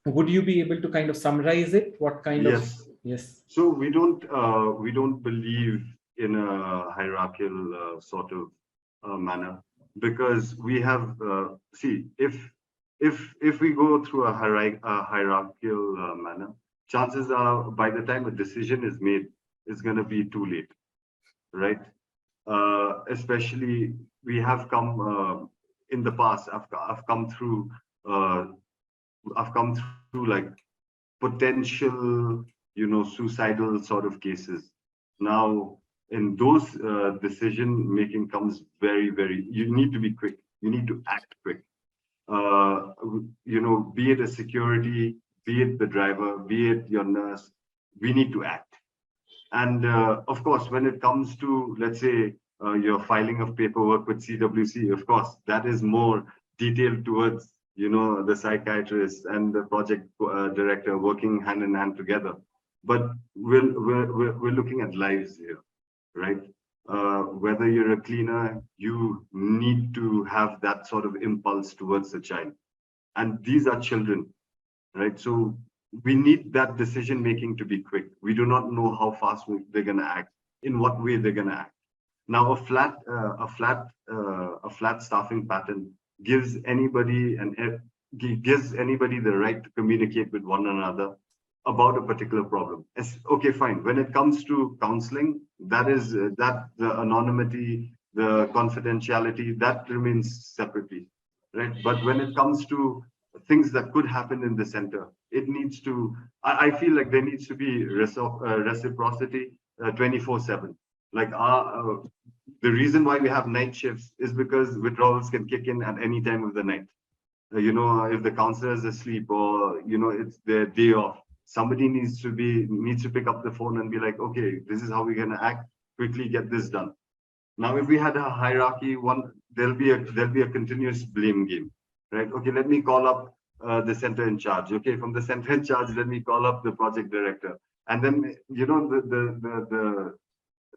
B: Would you be able to kind of summarize it? What kind of? Yes.
F: So we don't believe in a hierarchical sort of manner, because we have see, if we go through a hierarchical manner, chances are by the time a decision is made, it's going to be too late, right? Especially we have come in the past. I've come through. I've come through like potential, suicidal sort of cases. Now, in those decision making comes very. You need to be quick. You need to act quick. Be it a security, be it the driver, be it your nurse, we need to act. And of course, when it comes to, let's say, your filing of paperwork with CWC, of course, that is more detailed towards, the psychiatrist and the project director working hand in hand together. But we're looking at lives here, right? Whether you're a cleaner, you need to have that sort of impulse towards the child. And these are children, right? So we need that decision making to be quick. We do not know how fast they're going to act, in what way they're going to act. Now, a flat staffing pattern gives anybody the right to communicate with one another about a particular problem. Okay, fine. When it comes to counseling, that the anonymity, the confidentiality, that remains separately, right? But when it comes to things that could happen in the center, it needs to, I feel like there needs to be reciprocity 24/7. Like the reason why we have night shifts is because withdrawals can kick in at any time of the night. If the counselor is asleep, or it's their day off, somebody needs to pick up the phone and be like, okay, this is how we're going to act, quickly get this done. Now, if we had a hierarchy, there'll be a continuous blame game, right? Okay, let me call up the center in charge. Okay, from the center in charge, let me call up the project director. And then,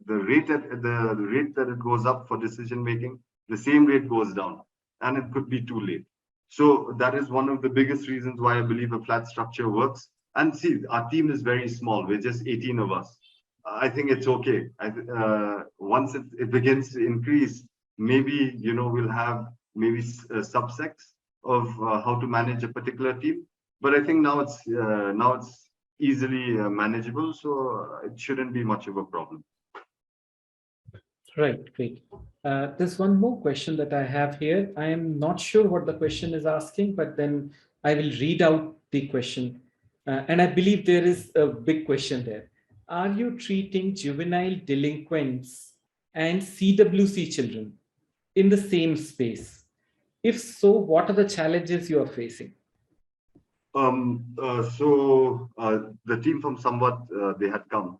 F: the rate that it goes up for decision making, the same rate goes down, and it could be too late. So that is one of the biggest reasons why I believe a flat structure works. And see, our team is very small. We're just 18 of us. I think it's okay. Once it begins to increase, maybe we'll have maybe subsects of how to manage a particular team. But I think now it's easily manageable, so it shouldn't be much of a problem.
B: Right, great. There's one more question that I have here. I am not sure what the question is asking, but then I will read out the question. And I believe there is a big question there. Are you treating juvenile delinquents and CWC children in the same space? If so, what are the challenges you are facing?
F: The team from SAMVAD, they had come.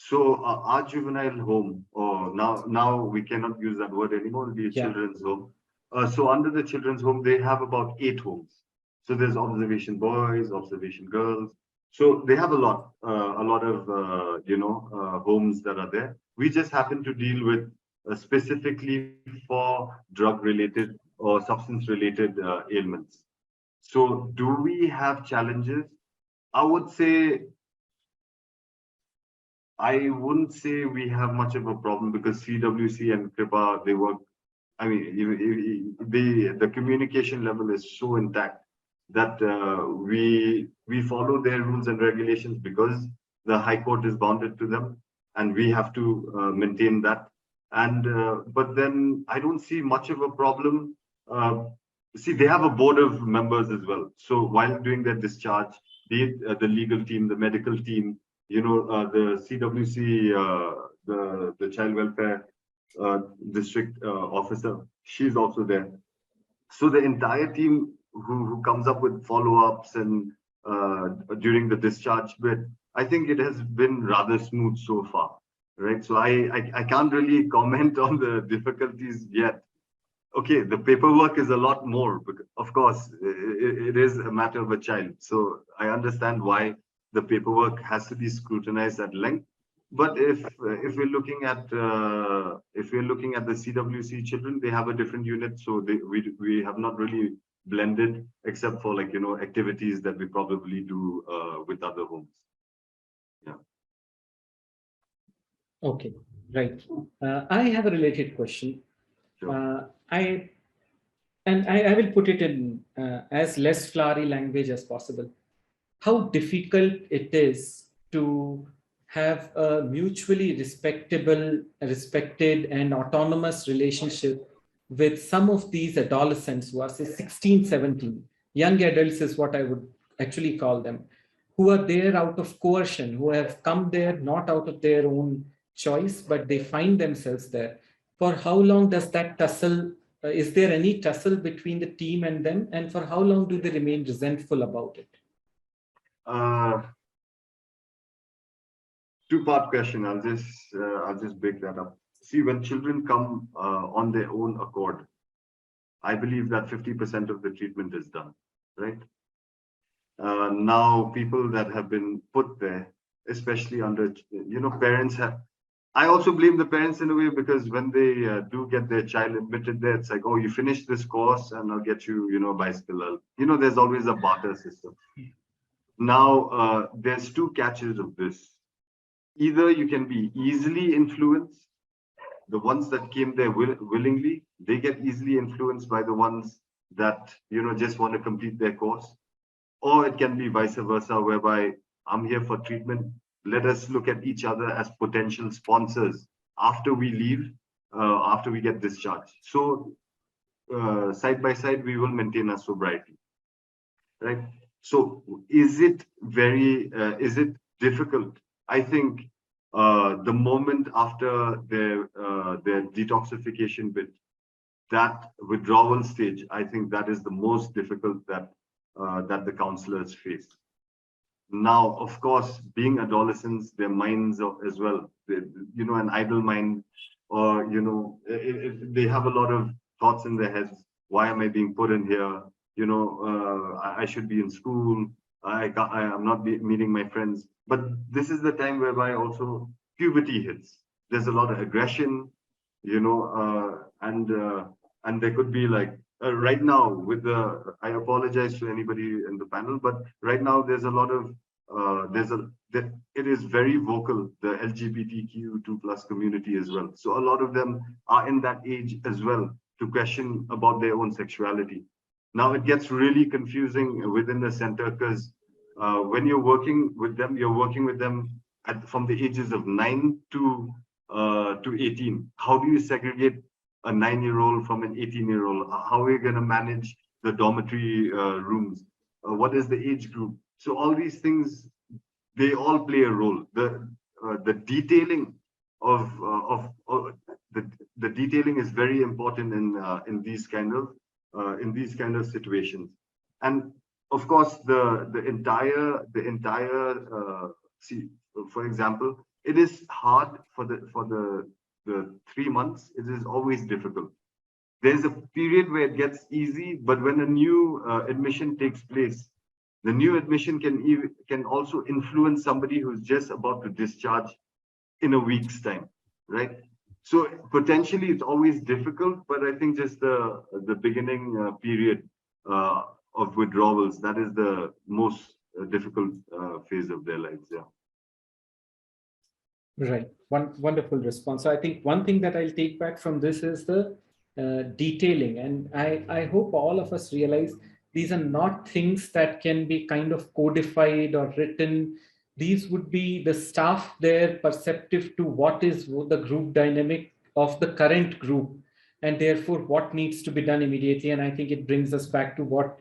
F: So our juvenile home, or now we cannot use that word anymore, it'll be a children's home. So under the children's home, they have about 8 homes. So there's observation boys, observation girls. So they have a lot of homes that are there. We just happen to deal with specifically for drug-related or substance-related ailments. So do we have challenges? I wouldn't say we have much of a problem, because CWC and Kripa, they work. I mean, the communication level is so intact that we follow their rules and regulations, because the High Court is bounded to them, and we have to maintain that. And but then I don't see much of a problem. See, they have a board of members as well. So while doing their discharge, be it the legal team, the medical team, the CWC, the child welfare district officer, she's also there. So the entire team who comes up with follow-ups and during the discharge bit, I think it has been rather smooth so far, right? So I can't really comment on the difficulties yet. Okay, the paperwork is a lot more, because of course it is a matter of a child. So I understand why the paperwork has to be scrutinized at length. But if we're looking at the CWC children, they have a different unit, so we have not really blended, except for activities that we probably do with other homes. Yeah.
B: Okay, right. I have a related question.
F: Sure.
B: I will put it in as less flowery language as possible. How difficult it is to have a mutually respected and autonomous relationship with some of these adolescents who are, say, 16, 17. Young adults is what I would actually call them, who are there out of coercion, who have come there not out of their own choice, but they find themselves there. For how long does that tussle, is there any tussle between the team and them? And for how long do they remain resentful about it?
F: Two-part question. I'll just break that up. See, when children come on their own accord, I believe that 50% of the treatment is done, right? Now, people that have been put there, especially under, parents have. I also blame the parents in a way, because when they do get their child admitted there, it's like, oh, you finish this course and I'll get you, a bicycle. There's always a barter system. Now, there's two catches of this. Either you can be easily influenced. The ones that came there willingly, they get easily influenced by the ones that, just want to complete their course. Or it can be vice versa, whereby I'm here for treatment. Let us look at each other as potential sponsors after we leave, after we get discharged. So side by side, we will maintain our sobriety, right? So is it difficult? I think the moment after their detoxification bit, that withdrawal stage, I think that is the most difficult that the counselors face. Now, of course, being adolescents, their minds as well, an idle mind, or, they have a lot of thoughts in their heads. Why am I being put in here? I should be in school. I'm not meeting my friends. But this is the time whereby also puberty hits. There's a lot of aggression, and there could be like, right now with I apologize to anybody in the panel, but right now there's a lot of, it is very vocal, the LGBTQ2+ community as well. So a lot of them are in that age as well to question about their own sexuality. Now it gets really confusing within the center, because when you're working with them, from the ages of 9 to 18. How do you segregate a 9-year-old from an 18-year-old? How are you going to manage the dormitory rooms? What is the age group? So all these things, they all play a role. The detailing of the detailing is very important in these kind of situations. And of course, the entire see, for example, it is hard for the 3 months. It is always difficult. There's a period where it gets easy, but when a new admission takes place, the new admission can also influence somebody who's just about to discharge in a week's time, right? So potentially it's always difficult, but I think just the beginning period of withdrawals, that is the most difficult phase of their lives. Yeah.
B: Right. One wonderful response. So I think one thing that I'll take back from this is the detailing. And I hope all of us realize these are not things that can be kind of codified or written. These would be the staff there perceptive to what is the group dynamic of the current group, and therefore what needs to be done immediately. And I think it brings us back to what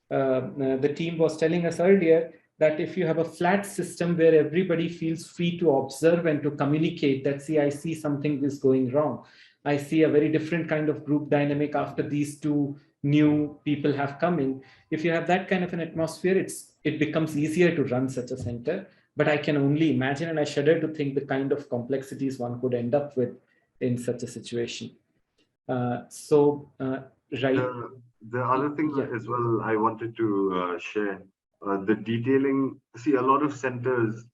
B: the team was telling us earlier, that if you have a flat system where everybody feels free to observe and to communicate that, see, I see something is going wrong. I see a very different kind of group dynamic after these two new people have come in. If you have that kind of an atmosphere, it becomes easier to run such a center. But I can only imagine, and I shudder to think the kind of complexities one could end up with in such a situation. Right.
F: The other thing as well I wanted to share, the detailing. See, a lot of centers,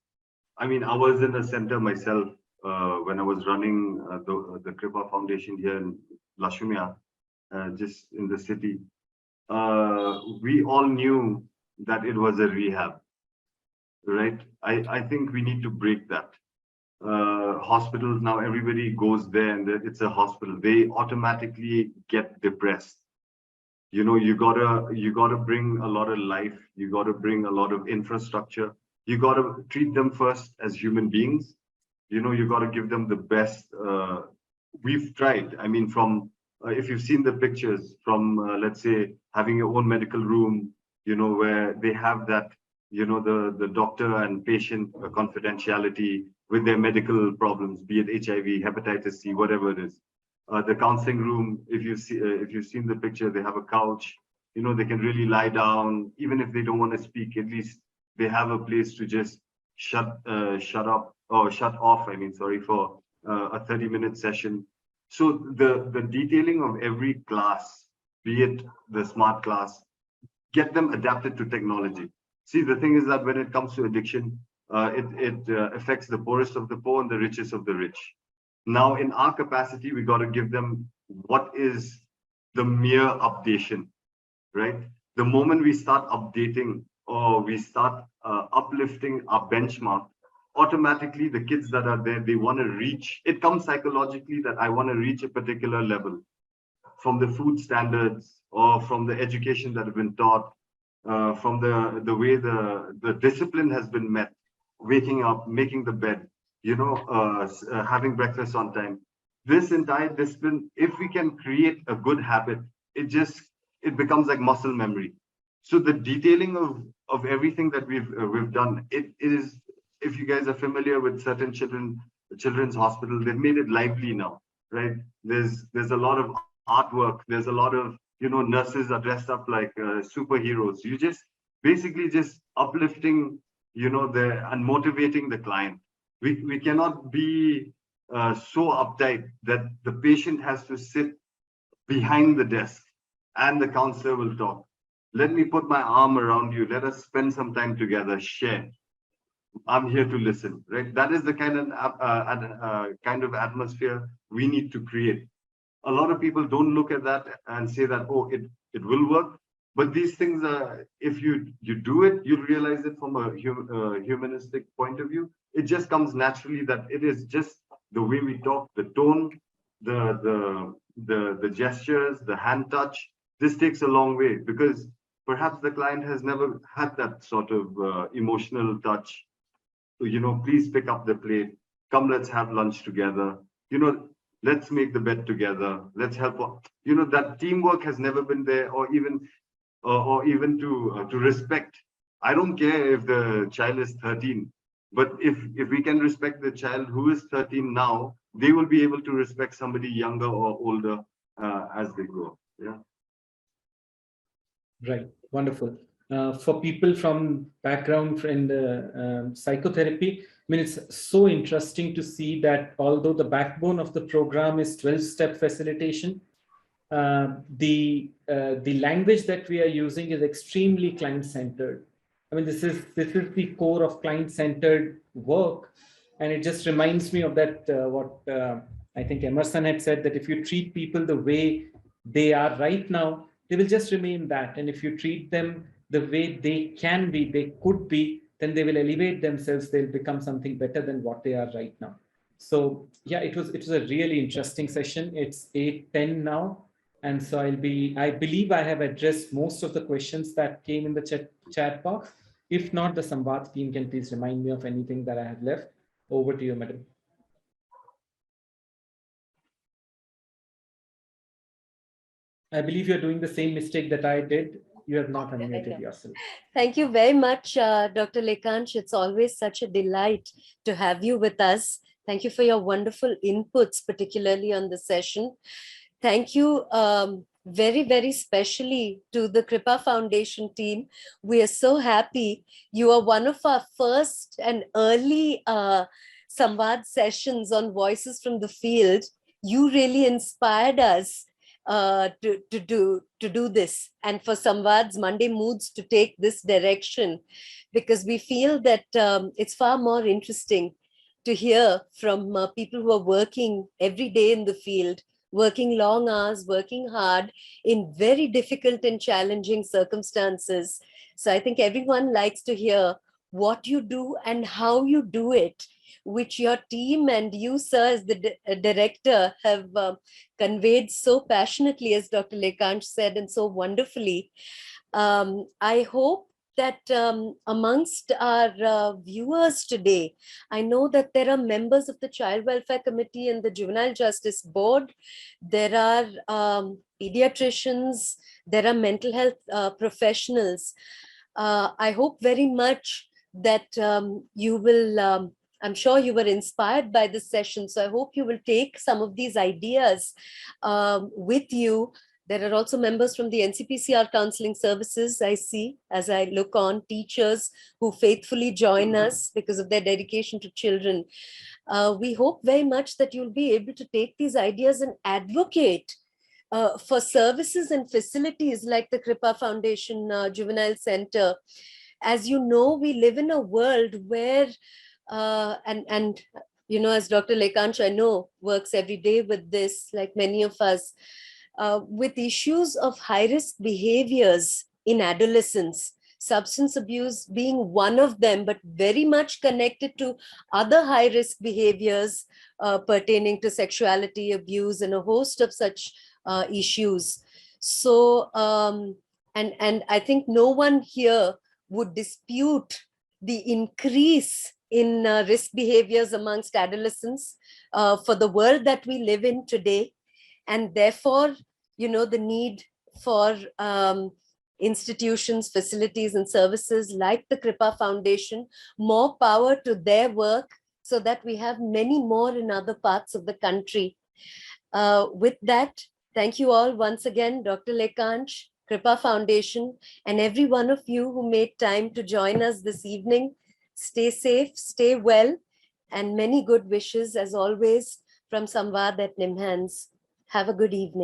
F: I mean, I was in a center myself when I was running the Kripa Foundation here in Lashumia, just in the city. We all knew that it was a rehab, right? I think we need to break that. hospitals now, everybody goes there and it's a hospital. They automatically get depressed. You know, you gotta bring a lot of life. You gotta bring a lot of infrastructure. You gotta treat them first as human beings. You know, you gotta give them the best. We've tried. I mean, from if you've seen the pictures from, let's say, having your own medical room, you know, where they have that, you know, the doctor and patient confidentiality with their medical problems, be it HIV, hepatitis C, whatever it is. The counseling room, if you've seen the picture, they have a couch. You know, they can really lie down, even if they don't want to speak. At least they have a place to just shut off. I mean, sorry, for a 30-minute session. So the detailing of every class, be it the smart class, get them adapted to technology. See, the thing is that when it comes to addiction, it affects the poorest of the poor and the richest of the rich. Now, in our capacity, we got to give them what is the mere updation, right? The moment we start updating or we start uplifting our benchmark, automatically the kids that are there, they want to reach, it comes psychologically that I want to reach a particular level from the food standards or from the education that have been taught, from the way the discipline has been met, waking up, making the bed, you know, having breakfast on time. This entire discipline, if we can create a good habit, it becomes like muscle memory. So the detailing of everything that we've done, it is, if you guys are familiar with certain children's hospital, they've made it lively now, right? There's a lot of artwork. There's a lot of, you know, nurses are dressed up like superheroes. You just basically just uplifting, you know, and motivating the client. We cannot be so uptight that the patient has to sit behind the desk and the counselor will talk. Let me put my arm around you. Let us spend some time together, share. I'm here to listen, right? That is the kind of atmosphere we need to create. A lot of people don't look at that and say that, oh, it will work. But these things are, if you do it, you realize it from a humanistic point of view. It just comes naturally that it is just the way we talk, the tone, the gestures, the hand touch. This takes a long way because perhaps the client has never had that sort of emotional touch. So, you know, please pick up the plate. Come, let's have lunch together. You know, let's make the bed together. Let's help. You know, that teamwork has never been there, or even to respect. I don't care if the child is 13, but if we can respect the child who is 13 now, they will be able to respect somebody younger or older as they grow. Yeah.
B: Right. Wonderful. For people from background in the psychotherapy, I mean, it's so interesting to see that although the backbone of the program is 12-step facilitation, the language that we are using is extremely client-centered. I mean, this is the core of client-centered work, and it just reminds me of that what I think Emerson had said, that if you treat people the way they are right now, they will just remain that, and if you treat them the way they can be, they could be, then they will elevate themselves. They'll become something better than what they are right now. So yeah, it was a really interesting session. It's 8:10 now. And so I believe I have addressed most of the questions that came in the chat box. If not, the Samvad team can please remind me of anything that I have left. Over to you, madam. I believe you're doing the same mistake that I did. You have not unmuted yourself.
A: Thank you very much, Dr. Lekhansh. It's always such a delight to have you with us. Thank you for your wonderful inputs, particularly on the session. Thank you very, very specially to the Kripa Foundation team. We are so happy. You are one of our first and early Samvad sessions on Voices from the Field. You really inspired us to do this, and for Samvad's Monday Moods to take this direction, because we feel that it's far more interesting to hear from people who are working every day in the field, working long hours, working hard in very difficult and challenging circumstances. So I think everyone likes to hear what you do and how you do it. which your team and you, sir, as the director, have conveyed so passionately, as Dr. Lekansh said, and so wonderfully. I hope that amongst our viewers today, I know that there are members of the Child Welfare Committee and the Juvenile Justice Board. There are pediatricians, there are mental health professionals. I hope very much that you will, I'm sure you were inspired by this session, so I hope you will take some of these ideas with you. There are also members from the NCPCR counseling services, I see, as I look on, teachers who faithfully join us because of their dedication to children. We hope very much that you'll be able to take these ideas and advocate for services and facilities like the Kripa Foundation Juvenile Center. As you know, we live in a world where, and you know, as Dr. Lekansh, I know, works every day with this, like many of us, with issues of high-risk behaviors in adolescents, substance abuse being one of them, but very much connected to other high-risk behaviors pertaining to sexuality, abuse, and a host of such issues. So, and I think no one here would dispute the increase in risk behaviors amongst adolescents for the world that we live in today. And therefore, you know, the need for institutions, facilities, and services like the Kripa Foundation, more power to their work so that we have many more in other parts of the country. With that, thank you all once again, Dr. Lekansh, Kripa Foundation, and every one of you who made time to join us this evening. Stay safe, stay well, and many good wishes as always from SAMVAD at NIMHANS. Have a good evening.